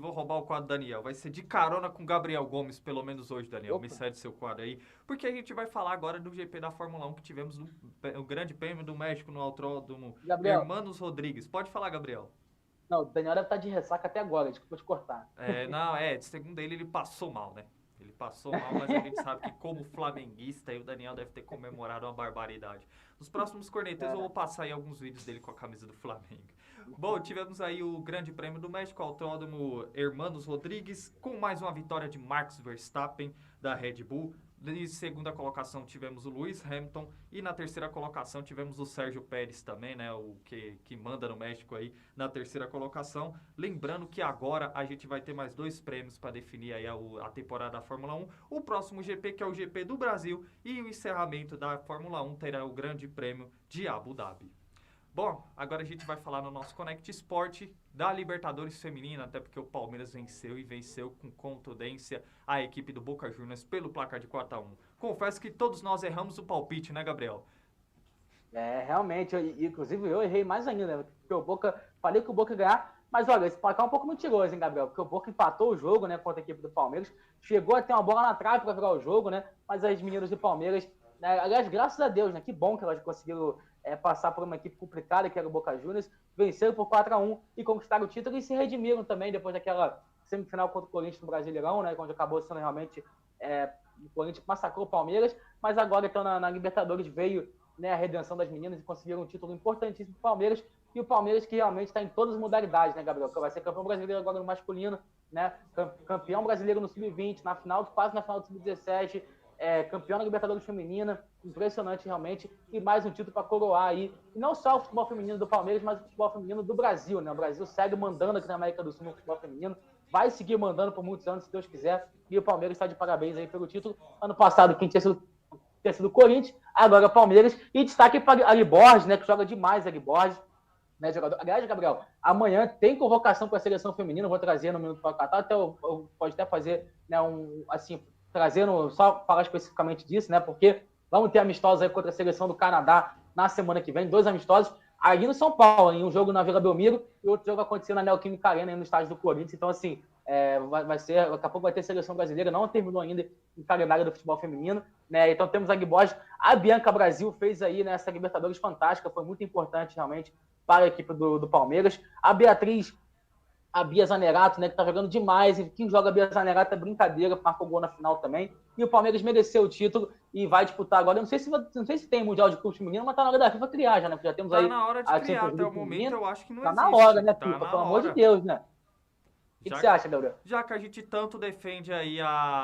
vou roubar o quadro do Daniel. Vai ser de carona com o Gabriel Gomes, pelo menos hoje, Daniel. Opa. Me cede seu quadro aí. Porque a gente vai falar agora do GP da Fórmula 1 que tivemos o Grande Prêmio do México no Autódromo Hermanos Rodrigues. Pode falar, Gabriel. Não, o Daniel deve estar de ressaca até agora, desculpa te cortar. Segundo ele passou mal, né? Ele passou mal, mas a gente sabe que como flamenguista, o Daniel deve ter comemorado uma barbaridade. Nos próximos corneteiros eu vou passar aí alguns vídeos dele com a camisa do Flamengo. Bom, tivemos aí o Grande Prêmio do México, Autódromo Hermanos Rodrigues, com mais uma vitória de Max Verstappen, da Red Bull. Em segunda colocação tivemos o Lewis Hamilton e na terceira colocação tivemos o Sérgio Pérez também, né, o que manda no México aí na terceira colocação. Lembrando que agora a gente vai ter mais 2 prêmios para definir aí a temporada da Fórmula 1. O próximo GP, que é o GP do Brasil, e o encerramento da Fórmula 1 terá o Grande Prêmio de Abu Dhabi. Bom, agora a gente vai falar no nosso Connect Sport da Libertadores Feminina, até porque o Palmeiras venceu com contundência a equipe do Boca Juniors pelo placar de 4-1. Confesso que todos nós erramos o palpite, né, Gabriel? Realmente, inclusive eu errei mais ainda, né? Porque falei que o Boca ia ganhar, Mas, olha, esse placar é um pouco mentiroso, hein, Gabriel? Porque o Boca empatou o jogo, né, contra a equipe do Palmeiras. Chegou a ter uma bola na trave para virar o jogo, né? Mas as meninas do Palmeiras, né, aliás, graças a Deus, né? Que bom que elas conseguiram passar por uma equipe complicada, que era o Boca Juniors, venceram por 4-1 e conquistaram o título e se redimiram também depois daquela semifinal contra o Corinthians no Brasileirão, né? Onde acabou sendo realmente o Corinthians massacrou o Palmeiras, mas agora então na Libertadores veio, né, a redenção das meninas e conseguiram um título importantíssimo para o Palmeiras. E o Palmeiras que realmente está em todas as modalidades, né, Gabriel? Que vai ser campeão brasileiro agora no masculino, né? Campeão brasileiro no Sub-20, na final, quase na final do Sub-17, campeão na Libertadores feminina, impressionante realmente, e mais um título para coroar aí, e não só o futebol feminino do Palmeiras, mas o futebol feminino do Brasil, né? O Brasil segue mandando aqui na América do Sul no futebol feminino, vai seguir mandando por muitos anos, se Deus quiser, e o Palmeiras está de parabéns aí pelo título. Ano passado, quem tinha sido o Corinthians, agora o Palmeiras, e destaque para Ali Borges, né, que joga demais Ali Borges, né, jogador. Aliás, Gabriel, amanhã tem convocação para a seleção feminina, vou trazer no Minuto para o Catar, até eu pode até fazer, né, trazendo, só falar especificamente disso, né, porque vamos ter amistosos aí contra a seleção do Canadá na semana que vem, 2 amistosos, aí no São Paulo, em um jogo na Vila Belmiro e outro jogo acontecendo na Neoquímica Arena, aí no estádio do Corinthians. Então, assim, vai ser, daqui a pouco vai ter seleção brasileira, não terminou ainda em calendário do futebol feminino, né? Então temos a Guiboz, a Bianca Brasil fez aí nessa Libertadores fantástica, foi muito importante realmente para a equipe do Palmeiras. A Beatriz, a Bia Zanerato, né, que tá jogando demais, e quem joga a Bia Zanerato é brincadeira, marcou gol na final também, e o Palmeiras mereceu o título e vai disputar agora. Eu não sei se tem Mundial de Clube Feminino, mas tá na hora da FIFA criar já, né? Porque já temos aí na hora de criar, até o momento eu acho que não tá existe. Na hora, né, tá FIFA? na Pelo hora. amor de Deus, né? O que você acha, Gabriel? Já que a gente tanto defende aí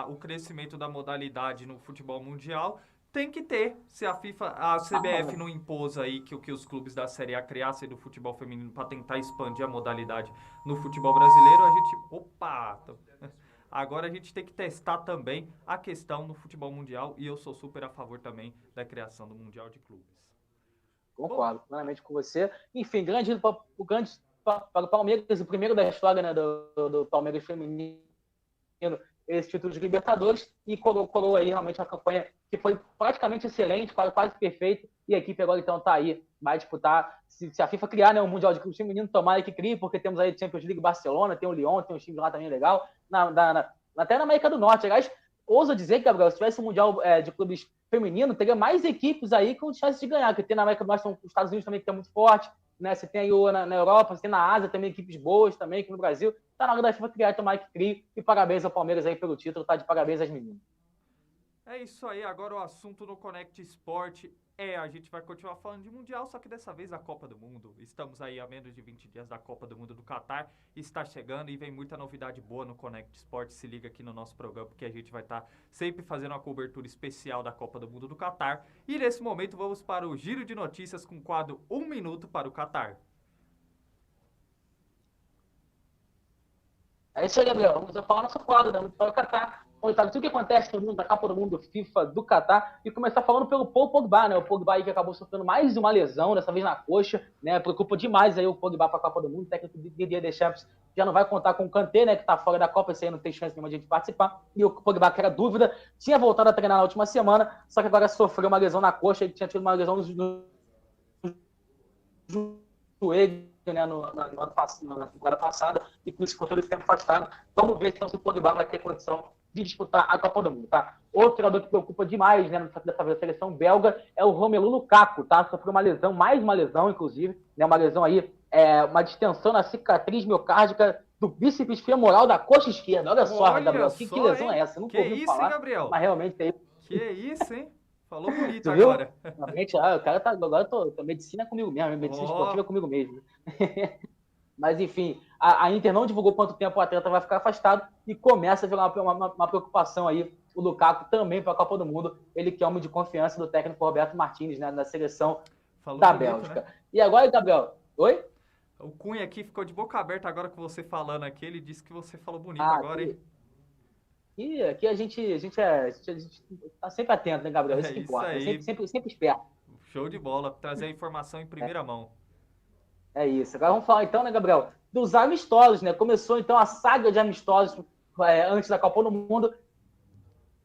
o crescimento da modalidade no futebol mundial, tem que ter. Se a CBF não impôs aí que os clubes da Série A criassem do futebol feminino para tentar expandir a modalidade no futebol brasileiro, a gente... Agora a gente tem que testar também a questão no futebol mundial, e eu sou super a favor também da criação do Mundial de Clubes. Concordo plenamente com você. Enfim, grande para o Palmeiras, o primeiro da história, né, do Palmeiras feminino, esse título de Libertadores, e coroou aí realmente uma campanha que foi praticamente excelente, quase perfeita, e a equipe agora então está aí, vai disputar, se a FIFA criar, né, um Mundial de Clubes feminino, tomara que crie, porque temos aí Champions League Barcelona, tem o Lyon, tem um time lá também legal, até na América do Norte. Aliás, ouso dizer que, Gabriel, se tivesse um Mundial de Clubes feminino, teria mais equipes aí com chance de ganhar, porque tem na América do Norte, os Estados Unidos também, que é muito forte, né? Você tem aí na Europa, você tem na Ásia também equipes boas também, aqui no Brasil. Tá na hora da FIFA criar, tomara que crie. E parabéns ao Palmeiras aí pelo título, tá? De parabéns às meninas. É isso aí, agora o assunto no Connect Sport a gente vai continuar falando de Mundial, só que dessa vez a Copa do Mundo. Estamos aí a menos de 20 dias da Copa do Mundo do Catar, está chegando e vem muita novidade boa no Connect Sport. Se liga aqui no nosso programa, porque a gente vai estar sempre fazendo uma cobertura especial da Copa do Mundo do Catar. E nesse momento vamos para o Giro de Notícias com o quadro 1 Minuto para o Catar. É isso aí, Gabriel. Vamos falar nosso quadro, né? Para o Catar. Tudo o que acontece no mundo da Copa do Mundo FIFA do Catar, e começar falando pelo Paul Pogba, né? O Pogba aí que acabou sofrendo mais uma lesão, dessa vez na coxa, né? Preocupa demais aí o Pogba para a Copa do Mundo. O técnico Didier Deschamps já não vai contar com o Kanté, né? Que tá fora da Copa, esse aí não tem chance nenhuma de a gente participar. E o Pogba, que era dúvida, tinha voltado a treinar na última semana, só que agora sofreu uma lesão na coxa, ele tinha tido uma lesão no joelho, né, na temporada passada, e por isso ficou todo esse tempo afastado. Vamos ver se o Pogba vai ter condição de disputar a Copa do Mundo, tá? Outro jogador que preocupa demais, né, dessa vez a seleção belga, é o Romelu Lukaku, tá? Sofreu uma lesão, mais uma lesão, inclusive, né? Uma lesão aí, uma distensão na cicatriz miocárdica do bíceps femoral da coxa esquerda. Olha só, Gabriel, que lesão é essa? Eu nunca ouvi falar, hein, Gabriel? Mas realmente é isso. Que isso, hein? Falou bonito agora. Realmente, o cara tá... Agora eu tô medicina comigo mesmo, medicina esportiva comigo mesmo. Mas, enfim, a Inter não divulgou quanto tempo o atleta vai ficar afastado e começa a virar uma preocupação aí. O Lukaku também para a Copa do Mundo, ele que é homem de confiança do técnico Roberto Martínez, né, na seleção da Bélgica. Né? E agora, Gabriel, oi? O Cunha aqui ficou de boca aberta agora com você falando aqui, ele disse que você falou bonito agora, hein? E aqui a gente tá sempre atento, né, Gabriel? Isso que importa, sempre esperto. Show de bola, trazer a informação em primeira mão. É isso. Agora vamos falar então, né, Gabriel, dos amistosos, né? Começou então a saga de amistosos antes da Copa do Mundo,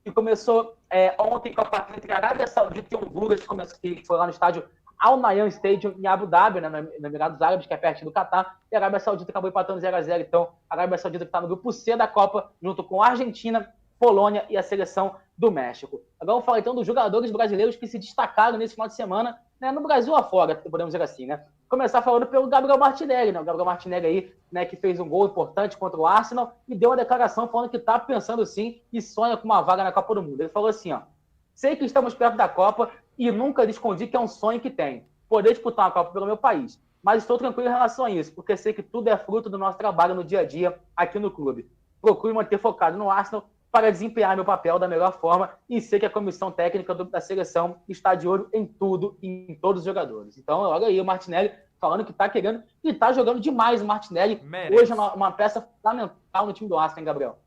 e começou ontem com a partida entre a Arábia Saudita e Honduras, que foi lá no estádio Al Nahyan Stadium em Abu Dhabi, né, no Emirados Árabes, que é perto do Catar, e a Arábia Saudita acabou empatando 0-0. Então, a Arábia Saudita que está no grupo C da Copa, junto com a Argentina, Polônia e a seleção do México. Agora vamos falar então dos jogadores brasileiros que se destacaram nesse final de semana, né, no Brasil afora, podemos dizer assim, né? Começar falando pelo Gabriel Martinelli, né? O Gabriel Martinelli aí, né, que fez um gol importante contra o Arsenal e deu uma declaração falando que está pensando sim e sonha com uma vaga na Copa do Mundo. Ele falou assim, ó: sei que estamos perto da Copa e nunca lhe escondi que é um sonho que tenho, poder disputar uma Copa pelo meu país. Mas estou tranquilo em relação a isso, porque sei que tudo é fruto do nosso trabalho no dia a dia aqui no clube. Procuro manter focado no Arsenal para desempenhar meu papel da melhor forma e sei que a comissão técnica da seleção está de olho em tudo e em todos os jogadores. Então, olha aí o Martinelli falando que está querendo e está jogando demais o Martinelli. Merece. Hoje é uma peça fundamental no time do Arsenal, hein, Gabriel?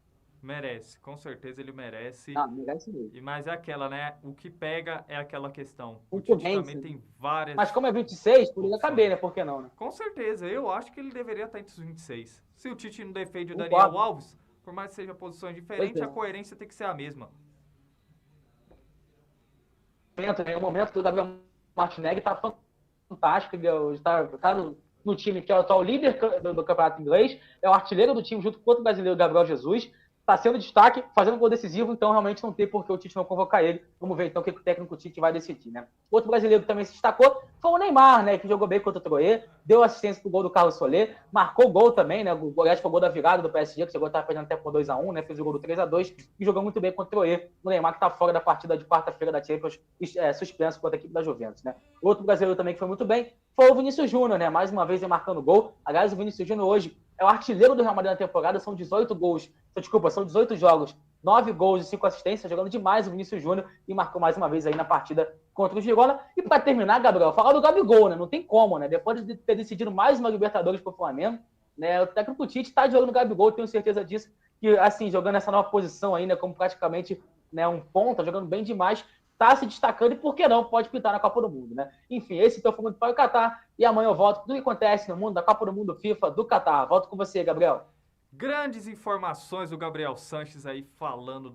Merece, com certeza ele merece. Merece mesmo. E mais é aquela, né? O que pega é aquela questão. O Tite também tem várias... Mas como é 26, poderia caber, né? Por que não, né? Com certeza, eu acho que ele deveria estar entre os 26. Se o Tite não defende o Concordo. Daniel Alves, por mais que seja posições diferentes, a coerência tem que ser a mesma. No momento que o Gabriel Martinelli está fantástico, está no time que é o atual líder do campeonato inglês, é o artilheiro do time junto com o outro brasileiro, Gabriel Jesus, está sendo destaque, fazendo gol decisivo, então realmente não tem por que o Tite não convocar ele. Vamos ver então o que o técnico Tite vai decidir, né? Outro brasileiro que também se destacou foi o Neymar, né? Que jogou bem contra o Troyes, deu assistência pro gol do Carlos Soler, marcou gol também, né? O Goiás foi o gol da virada do PSG, que chegou a estar perdendo até por 2-1, né? Fez o gol do 3-2 e jogou muito bem contra o Troyes. O Neymar que está fora da partida de quarta-feira da Champions, suspenso contra a equipe da Juventus, né? Outro brasileiro também que foi muito bem foi o Vinícius Júnior, né? Mais uma vez ele marcando gol. Aliás, o Vinícius Júnior hoje é o artilheiro do Real Madrid na temporada, são 18 gols, são 18 jogos, 9 gols e 5 assistências, jogando demais o Vinícius Júnior e marcou mais uma vez aí na partida contra o Girona. E para terminar, Gabriel, falar do Gabigol, né? Não tem como, né? Depois de ter decidido mais uma Libertadores pro Flamengo, né? O técnico Tite está de olho no Gabigol, tenho certeza disso, que assim, jogando essa nova posição aí, né, como praticamente, né, um ponta, jogando bem demais, está se destacando e, por que não, pode pintar na Copa do Mundo, né? Enfim, esse então foi muito para o Catar e amanhã eu volto com tudo que acontece no mundo da Copa do Mundo FIFA do Catar. Volto com você, Gabriel. Grandes informações do Gabriel Sanches aí falando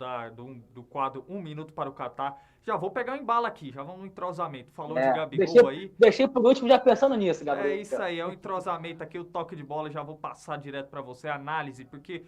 do quadro 1 Minuto para o Catar. Já vou pegar o embalo aqui, já vamos no entrosamento. Falou de Gabigol aí. Deixei por último já pensando nisso, Gabriel. É isso aí, é o entrosamento aqui, o toque de bola. Já vou passar direto para você, a análise, porque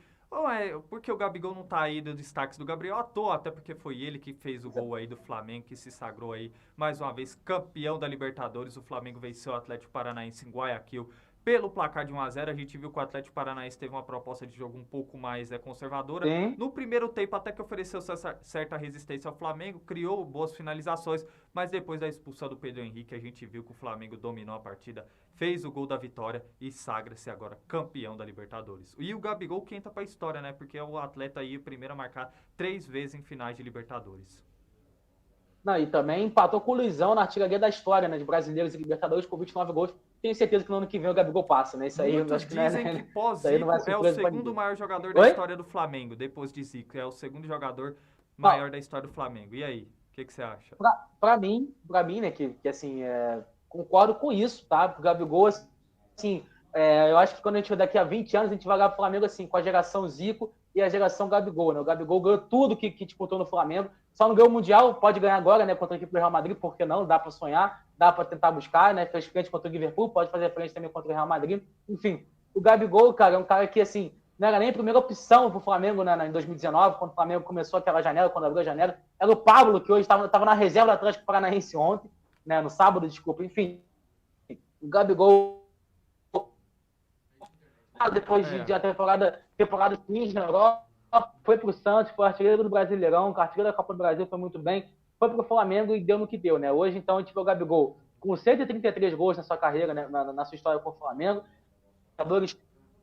o Gabigol não tá aí dos destaques do Gabriel à toa, até porque foi ele que fez o gol aí do Flamengo, que se sagrou aí mais uma vez campeão da Libertadores. O Flamengo venceu o Atlético Paranaense em Guayaquil pelo placar de 1-0. A gente viu que o Atlético Paranaense teve uma proposta de jogo um pouco mais conservadora. Sim. No primeiro tempo até que ofereceu certa resistência ao Flamengo, criou boas finalizações, mas depois da expulsão do Pedro Henrique, a gente viu que o Flamengo dominou a partida, fez o gol da vitória e sagra-se agora campeão da Libertadores. E o Gabigol que entra pra história, né? Porque é o atleta aí o primeiro a marcar 3 vezes em finais de Libertadores. Não, e também empatou com o Luizão na artilharia da história, né? De brasileiros e Libertadores com 29 gols. Tenho certeza que no ano que vem o Gabigol passa, né? Isso aí Muitos acho que dizem que pós-Zico é o segundo maior jogador da história do Flamengo, depois de Zico. É o segundo jogador maior da história do Flamengo. E aí, o que você acha? Pra mim, né, que assim, concordo com isso, tá? O Gabigol, assim, eu acho que quando a gente daqui a 20 anos, a gente vai olhar pro Flamengo, assim, com a geração Zico e a geração Gabigol, né? O Gabigol ganhou tudo que disputou no Flamengo, só não ganhou o Mundial, pode ganhar agora, né, contra a equipe do Real Madrid, por que não? Dá para sonhar, dá para tentar buscar, né? Fez frente contra o Liverpool, pode fazer frente também contra o Real Madrid. Enfim, o Gabigol, cara, é um cara que, assim, não era nem a primeira opção pro Flamengo, né, em 2019, quando o Flamengo começou aquela janela, quando abriu a janela. Era o Pablo, que hoje estava na reserva do Atlético Paranaense ontem, né, no sábado, desculpa. Enfim, o Gabigol, depois de uma temporada 15 na Europa, foi pro Santos, foi artilheiro do Brasileirão, artilheiro da Copa do Brasil, foi muito bem, foi pro Flamengo e deu no que deu, né? Hoje, então, a gente vê o Gabigol com 133 gols na sua carreira, né, na sua história com o Flamengo,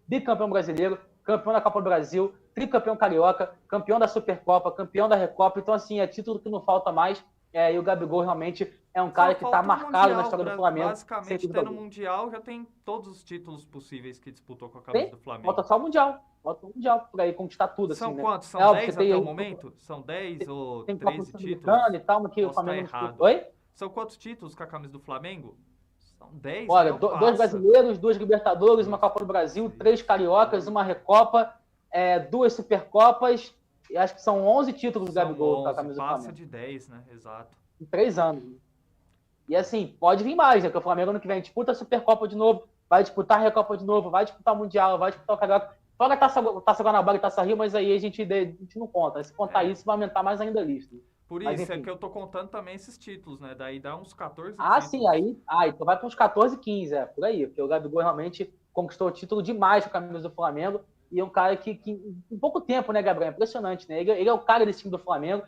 bicampeão brasileiro, campeão da Copa do Brasil, tricampeão carioca, campeão da Supercopa, campeão da Recopa. Então, assim, é título que não falta mais. E o Gabigol realmente é um cara que está marcado na história do Flamengo. Basicamente, tendo Mundial, já tem todos os títulos possíveis que disputou com a camisa do Flamengo. Falta só o Mundial. Falta o Mundial para aí conquistar tudo. São assim, quantos? Né? São 10 até o momento? São 10 ou 13 títulos? E tal, que o Flamengo errado. Oi? São quantos títulos com a camisa do Flamengo? São 10? Olha, 2 brasileiros, 2 Libertadores, uma Copa do Brasil, 3 Cariocas, uma Recopa, 2 Supercopas, e acho que são 11 títulos do Gabigol com a camisa do Flamengo. Passa de 10, né? Exato. Em 3 anos. E assim, pode vir mais, né? Porque o Flamengo ano que vem disputa a Supercopa de novo, vai disputar a Recopa de novo, vai disputar o Mundial, vai disputar o Carioca. Fora a Taça Guanabara e Taça Rio, mas aí a gente não conta. Se contar isso, vai aumentar mais ainda a lista. Por Mas, isso é enfim. que eu tô contando também esses títulos, né? Daí dá uns 14 Sim, títulos. aí. Então vai para uns 14, 15, por aí. Porque o Gabigol realmente conquistou o título demais com a camisa do Flamengo. E é um cara que em pouco tempo, né, Gabriel? É impressionante, né? Ele é o cara desse time do Flamengo.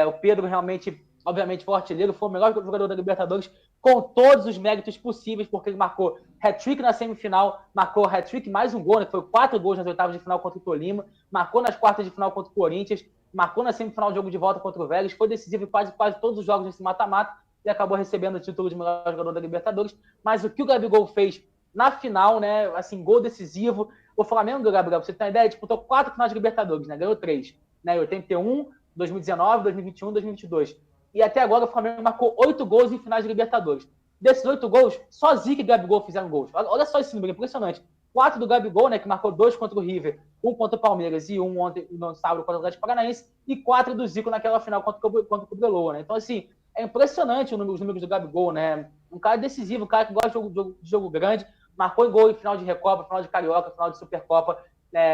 O Pedro realmente, obviamente, foi o artilheiro, foi o melhor jogador da Libertadores, com todos os méritos possíveis, porque ele marcou hat-trick na semifinal, marcou hat-trick mais um gol, né? Foi 4 gols nas oitavas de final contra o Tolima, marcou nas quartas de final contra o Corinthians, marcou na semifinal de jogo de volta contra o Vélez, foi decisivo em quase todos os jogos nesse mata-mata e acabou recebendo o título de melhor jogador da Libertadores. Mas o que o Gabigol fez na final, né? Assim, gol decisivo. O Flamengo, Gabriel, pra você ter uma ideia, disputou 4 finais de Libertadores, né? Ganhou 3, né? 81, 2019, 2021, 2022. E até agora o Flamengo marcou 8 gols em finais de Libertadores. Desses 8 gols, só Zica e Gabigol fizeram gols. Olha só esse número, impressionante. 4 do Gabigol, né, que marcou 2 contra o River, 1 contra o Palmeiras e 1 ontem no sábado contra o Atlético Paranaense, e 4 do Zico naquela final contra o Cobreloa, né? Então, assim, é impressionante os números do Gabigol, né? Um cara decisivo, um cara que gosta de jogo grande, marcou em gol em final de Recopa, final de Carioca, final de Supercopa.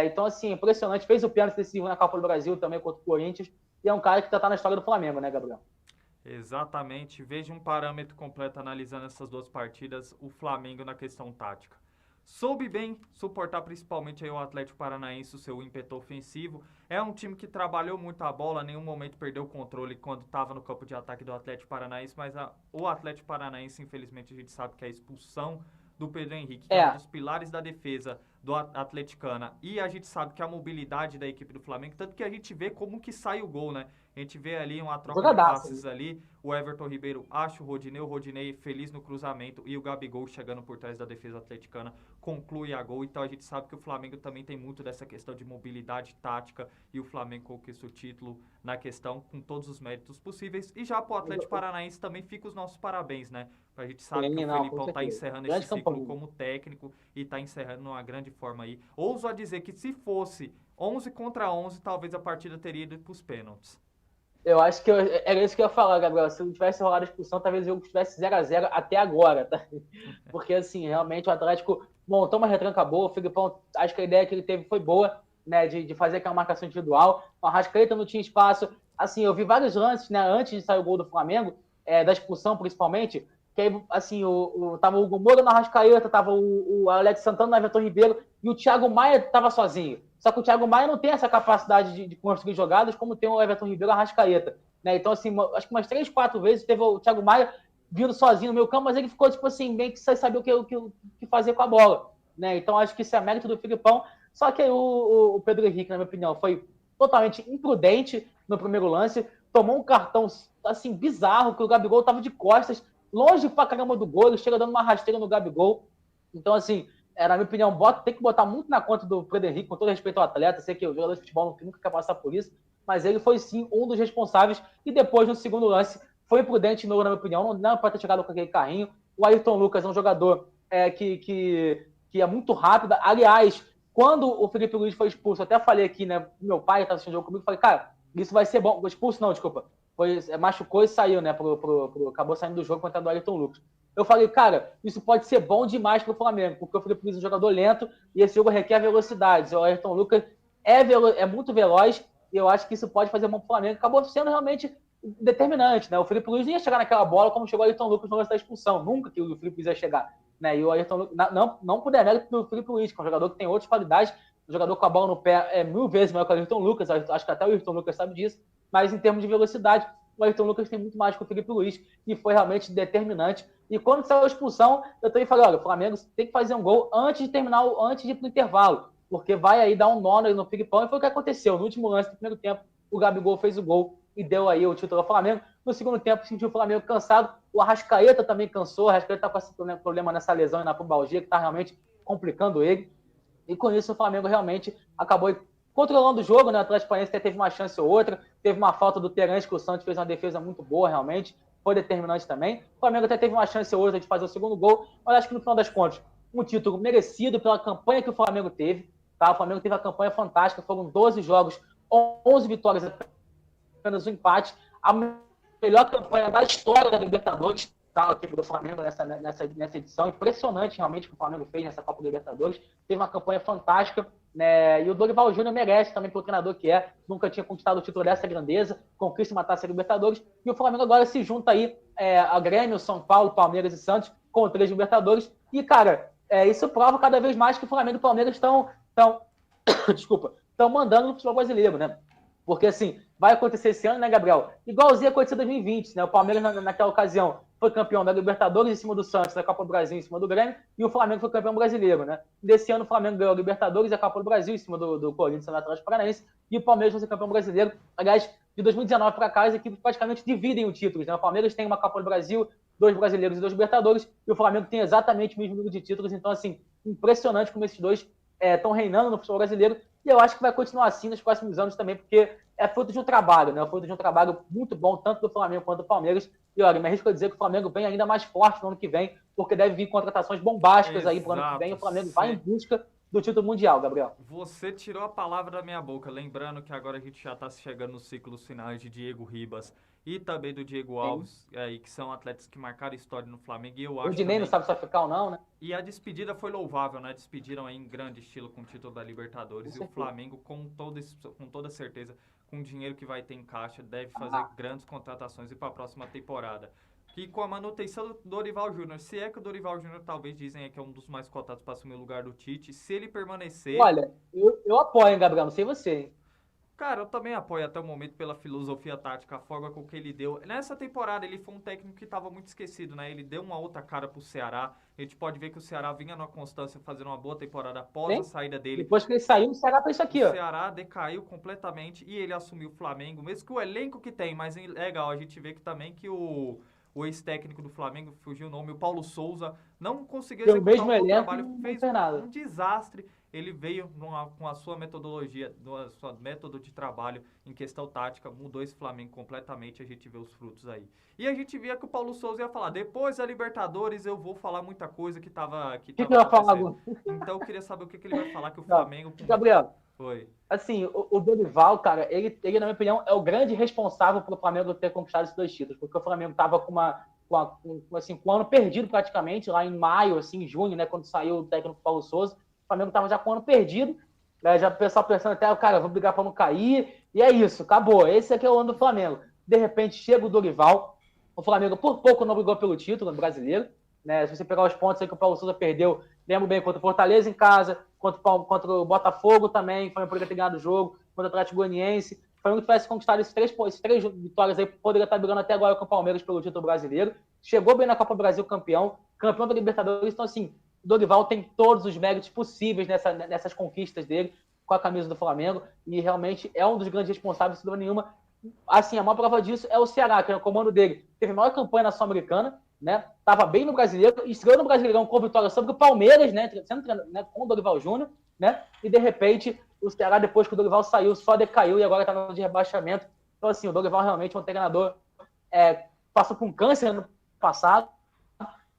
Então, assim, impressionante. Fez o pênalti decisivo na Copa do Brasil também contra o Corinthians. E é um cara que tá na história do Flamengo, né, Gabriel? Exatamente. Veja um parâmetro completo analisando essas duas partidas, o Flamengo na questão tática. Soube bem suportar principalmente aí o Atlético Paranaense, o seu ímpeto ofensivo. É um time que trabalhou muito a bola, nenhum momento perdeu o controle quando estava no campo de ataque do Atlético Paranaense, mas o Atlético Paranaense, infelizmente, a gente sabe que a expulsão do Pedro Henrique, que é um dos pilares da defesa do Atleticana, e a gente sabe que a mobilidade da equipe do Flamengo, tanto que a gente vê como que sai o gol, né? A gente vê ali uma troca de passes ali, o Everton Ribeiro acha o Rodinei feliz no cruzamento e o Gabigol chegando por trás da defesa atleticana conclui a gol. Então a gente sabe que o Flamengo também tem muito dessa questão de mobilidade tática e o Flamengo conquista o título na questão com todos os méritos possíveis. E já pro Atlético Paranaense também fica os nossos parabéns, né? A gente sabe que o Felipão tá encerrando esse ciclo como técnico e tá encerrando numa grande forma aí. Ouso a dizer que se fosse 11 contra 11, talvez a partida teria ido pros pênaltis. Eu acho que era isso que eu ia falar, Gabriel. Se não tivesse rolado a expulsão, talvez o jogo estivesse 0x0 até agora, tá? Porque, assim, realmente o Atlético montou uma retranca boa. O Filipão, acho que a ideia que ele teve foi boa, né? De fazer aquela marcação individual. O Arrascaeta não tinha espaço. Assim, eu vi vários lances, né? Antes de sair o gol do Flamengo, da expulsão principalmente, que aí, assim, tava o Hugo Moura no Arrascaeta, tava o Alex Santana no Everton Ribeiro e o Thiago Maia tava sozinho. Só que o Thiago Maia não tem essa capacidade de construir jogadas como tem o Everton Ribeiro e o Arrascaeta. Né? Então, assim, acho que umas 3, 4 vezes teve o Thiago Maia vindo sozinho no meio campo, mas ele ficou, tipo assim, bem que sem saber o que fazer com a bola. Né? Então, acho que isso é mérito do Filipão. Só que aí o Pedro Henrique, na minha opinião, foi totalmente imprudente no primeiro lance, tomou um cartão, assim, bizarro, que o Gabigol tava de costas, longe pra caramba do gol, ele chega dando uma rasteira no Gabigol. Então, assim, na minha opinião, tem que botar muito na conta do Pedro Henrique, com todo respeito ao atleta. Sei que o jogador de futebol nunca quer passar por isso, mas ele foi sim um dos responsáveis. E depois, no segundo lance, foi imprudente, na minha opinião, não pode ter chegado com aquele carrinho. O Ayrton Lucas é um jogador que é muito rápido. Aliás, quando o Felipe Luiz foi expulso, eu até falei aqui, né? Meu pai estava assistindo o jogo comigo, falei, cara, isso vai ser bom. Expulso não, desculpa. Machucou e saiu, né? Acabou saindo do jogo contra o Ayrton Lucas. Eu falei, cara, isso pode ser bom demais para o Flamengo, porque o Felipe Luiz é um jogador lento e esse jogo requer velocidade. O Ayrton Lucas é muito veloz e eu acho que isso pode fazer bom para o Flamengo. Acabou sendo realmente determinante, né? O Felipe Luiz não ia chegar naquela bola como chegou o Ayrton Lucas no lance da expulsão. Nunca que o Felipe Luiz ia chegar. Né? E o Ayrton Lucas, não por demérito do Felipe Luiz, que é um jogador que tem outras qualidades, um jogador com a bola no pé é 1000 vezes maior que o Ayrton Lucas, acho que até o Ayrton Lucas sabe disso, mas em termos de velocidade, o Ayrton Lucas tem muito mais que o Felipe Luiz e foi realmente determinante. E quando saiu a expulsão, eu também falei, olha, o Flamengo tem que fazer um gol antes de ir pro intervalo, porque vai aí dar um nó no Filipão, e foi o que aconteceu. No último lance do primeiro tempo, o Gabigol fez o gol e deu aí o título ao Flamengo. No segundo tempo, sentiu o Flamengo cansado, o Arrascaeta também cansou, o Arrascaeta tá com esse problema nessa lesão na pubalgia, que tá realmente complicando ele, e com isso o Flamengo realmente acabou controlando o jogo, né? O Atlético Paranaense até teve uma chance ou outra, teve uma falta do Terence, que o Santos fez uma defesa muito boa, realmente, foi determinante também. O Flamengo até teve uma chance ou outra de fazer o segundo gol, mas acho que no final das contas, um título merecido pela campanha que o Flamengo teve, tá? O Flamengo teve uma campanha fantástica, foram 12 jogos, 11 vitórias, apenas um empate, a melhor campanha da história da Libertadores, tal aqui do Flamengo nessa edição. Impressionante realmente o que o Flamengo fez nessa Copa Libertadores. Teve uma campanha fantástica, né? E o Dorival Júnior merece também pelo treinador que é. Nunca tinha conquistado o título dessa grandeza, conquista uma taça Libertadores. E o Flamengo agora se junta aí a Grêmio, São Paulo, Palmeiras e Santos com 3 Libertadores. E, cara, isso prova cada vez mais que o Flamengo e o Palmeiras estão mandando no futebol brasileiro, né? Porque, assim, vai acontecer esse ano, né, Gabriel? Igualzinho aconteceu em 2020, né? O Palmeiras, naquela ocasião, foi campeão da Libertadores em cima do Santos, da Copa do Brasil em cima do Grêmio, e o Flamengo foi campeão brasileiro, né? Desse ano, o Flamengo ganhou a Libertadores e a Copa do Brasil em cima do Corinthians e do Atlético Paranaense, e o Palmeiras vai ser campeão brasileiro. Aliás, de 2019 para cá, as equipes praticamente dividem o título, né? O Palmeiras tem uma Copa do Brasil, 2 brasileiros e 2 Libertadores, e o Flamengo tem exatamente o mesmo número de títulos. Então, assim, impressionante como esses dois estão reinando no futebol brasileiro, e eu acho que vai continuar assim nos próximos anos também, porque é fruto de um trabalho, né? É fruto de um trabalho muito bom, tanto do Flamengo quanto do Palmeiras. E olha, me arrisco a dizer que o Flamengo vem ainda mais forte no ano que vem, porque deve vir contratações bombásticas aí pro ano que vem. O Flamengo vai em busca do título mundial, Gabriel. Você tirou a palavra da minha boca, lembrando que agora a gente já está chegando nos ciclos finais de Diego Ribas e também do Diego Alves, que são atletas que marcaram história no Flamengo. E eu acho o Dinei não sabe se vai ficar ou não, né? E a despedida foi louvável, né? Despediram aí em grande estilo com o título da Libertadores. E o Flamengo, com toda certeza, com o dinheiro que vai ter em caixa, deve fazer grandes contratações e para a próxima temporada. E com a manutenção do Dorival Júnior, se é que o Dorival Júnior talvez dizem que é um dos mais cotados para assumir o lugar do Tite, se ele permanecer... Olha, eu apoio, hein, Gabriel, não sei você, hein? Cara, eu também apoio até o momento pela filosofia tática, a forma com que ele deu. Nessa temporada, ele foi um técnico que estava muito esquecido, né? Ele deu uma outra cara pro Ceará. A gente pode ver que o Ceará vinha numa constância fazendo uma boa temporada após a saída dele. Depois que ele saiu, o Ceará fez isso aqui, ó. O Ceará decaiu completamente e ele assumiu o Flamengo, mesmo que o elenco que tem, mas é legal a gente vê que também que o ex-técnico do Flamengo, fugiu o nome, o Paulo Souza, não conseguiu executar um bom trabalho, fez um desastre. Ele veio com a sua metodologia, a sua método de trabalho em questão tática, mudou esse Flamengo completamente, a gente vê os frutos aí. E a gente via que o Paulo Souza ia falar, depois da Libertadores eu vou falar muita coisa que tava acontecendo. Então eu queria saber o que ele vai falar, que o Flamengo... Gabriel, foi. Assim, o Dorival, cara, ele, na minha opinião, é o grande responsável pelo Flamengo ter conquistado esses 2 títulos, porque o Flamengo tava com um ano perdido praticamente, lá em maio, assim, junho, né, quando saiu o técnico Paulo Souza. O Flamengo tava já com um ano perdido, né, já o pessoal pensando até, cara, vou brigar para não cair, e é isso, acabou. Esse aqui é o ano do Flamengo. De repente, chega o Dorival, o Flamengo por pouco não brigou pelo título brasileiro, né, se você pegar os pontos aí que o Paulo Souza perdeu, lembro bem, contra o Fortaleza em casa, contra o Botafogo também, o Flamengo poderia ter ganhado o jogo, contra o Atlético Goianiense. O Flamengo tivesse conquistado esses 3 vitórias aí, poderia estar brigando até agora com o Palmeiras pelo título brasileiro. Chegou bem na Copa do Brasil campeão da Libertadores. Então, assim, o Dorival tem todos os méritos possíveis nessas conquistas dele com a camisa do Flamengo e realmente é um dos grandes responsáveis, sem dúvida nenhuma. Assim, a maior prova disso é o Ceará, que é o comando dele. Teve a maior campanha na Sul-Americana, né? Tava bem no Brasileiro, estreou no Brasileirão com vitória sobre o Palmeiras, né? Sendo treinado, né? Com o Dorival Júnior, né? E de repente o Ceará, depois que o Dorival saiu, só decaiu e agora tá no de rebaixamento. Então, assim, o Dorival realmente é um treinador, passou com câncer no passado,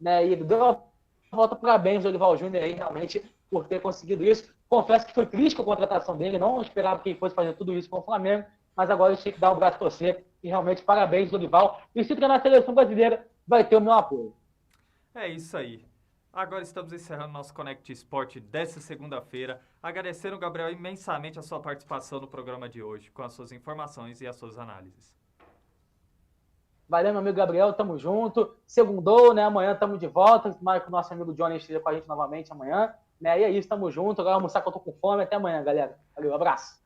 né? E deu uma volta para bem o Dorival Júnior aí, realmente, por ter conseguido isso. Confesso que foi crítico a contratação dele, não esperava que ele fosse fazer tudo isso com o Flamengo, mas agora ele tinha que dar um braço a torcer e realmente parabéns, Dorival. E se treinar a seleção brasileira, vai ter o meu apoio. É isso aí. Agora estamos encerrando nosso Connect Sport dessa segunda-feira. Agradecendo, Gabriel, imensamente a sua participação no programa de hoje, com as suas informações e as suas análises. Valeu, meu amigo Gabriel, tamo junto. Segundou, né? Amanhã tamo de volta. Tomara que o nosso amigo Johnny esteja com a gente novamente amanhã. Né? E é isso, tamo junto. Agora almoçar que eu tô com fome. Até amanhã, galera. Valeu, abraço.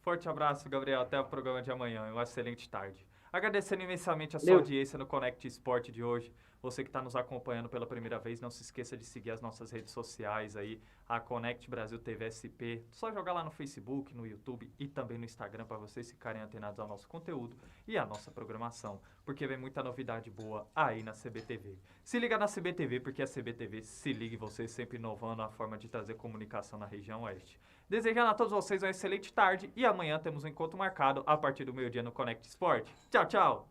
Forte abraço, Gabriel. Até o programa de amanhã. Uma excelente tarde. Agradecendo imensamente a sua audiência no Connect Sport de hoje. Você que está nos acompanhando pela primeira vez, não se esqueça de seguir as nossas redes sociais aí, a Connect Brasil TV SP. Só jogar lá no Facebook, no YouTube e também no Instagram para vocês ficarem antenados ao nosso conteúdo e à nossa programação, porque vem muita novidade boa aí na CBTV. Se liga na CBTV, porque a CBTV se liga e você sempre inovando a forma de trazer comunicação na região oeste. Desejando a todos vocês uma excelente tarde e amanhã temos um encontro marcado a partir do meio-dia no Connect Sport. Tchau, tchau!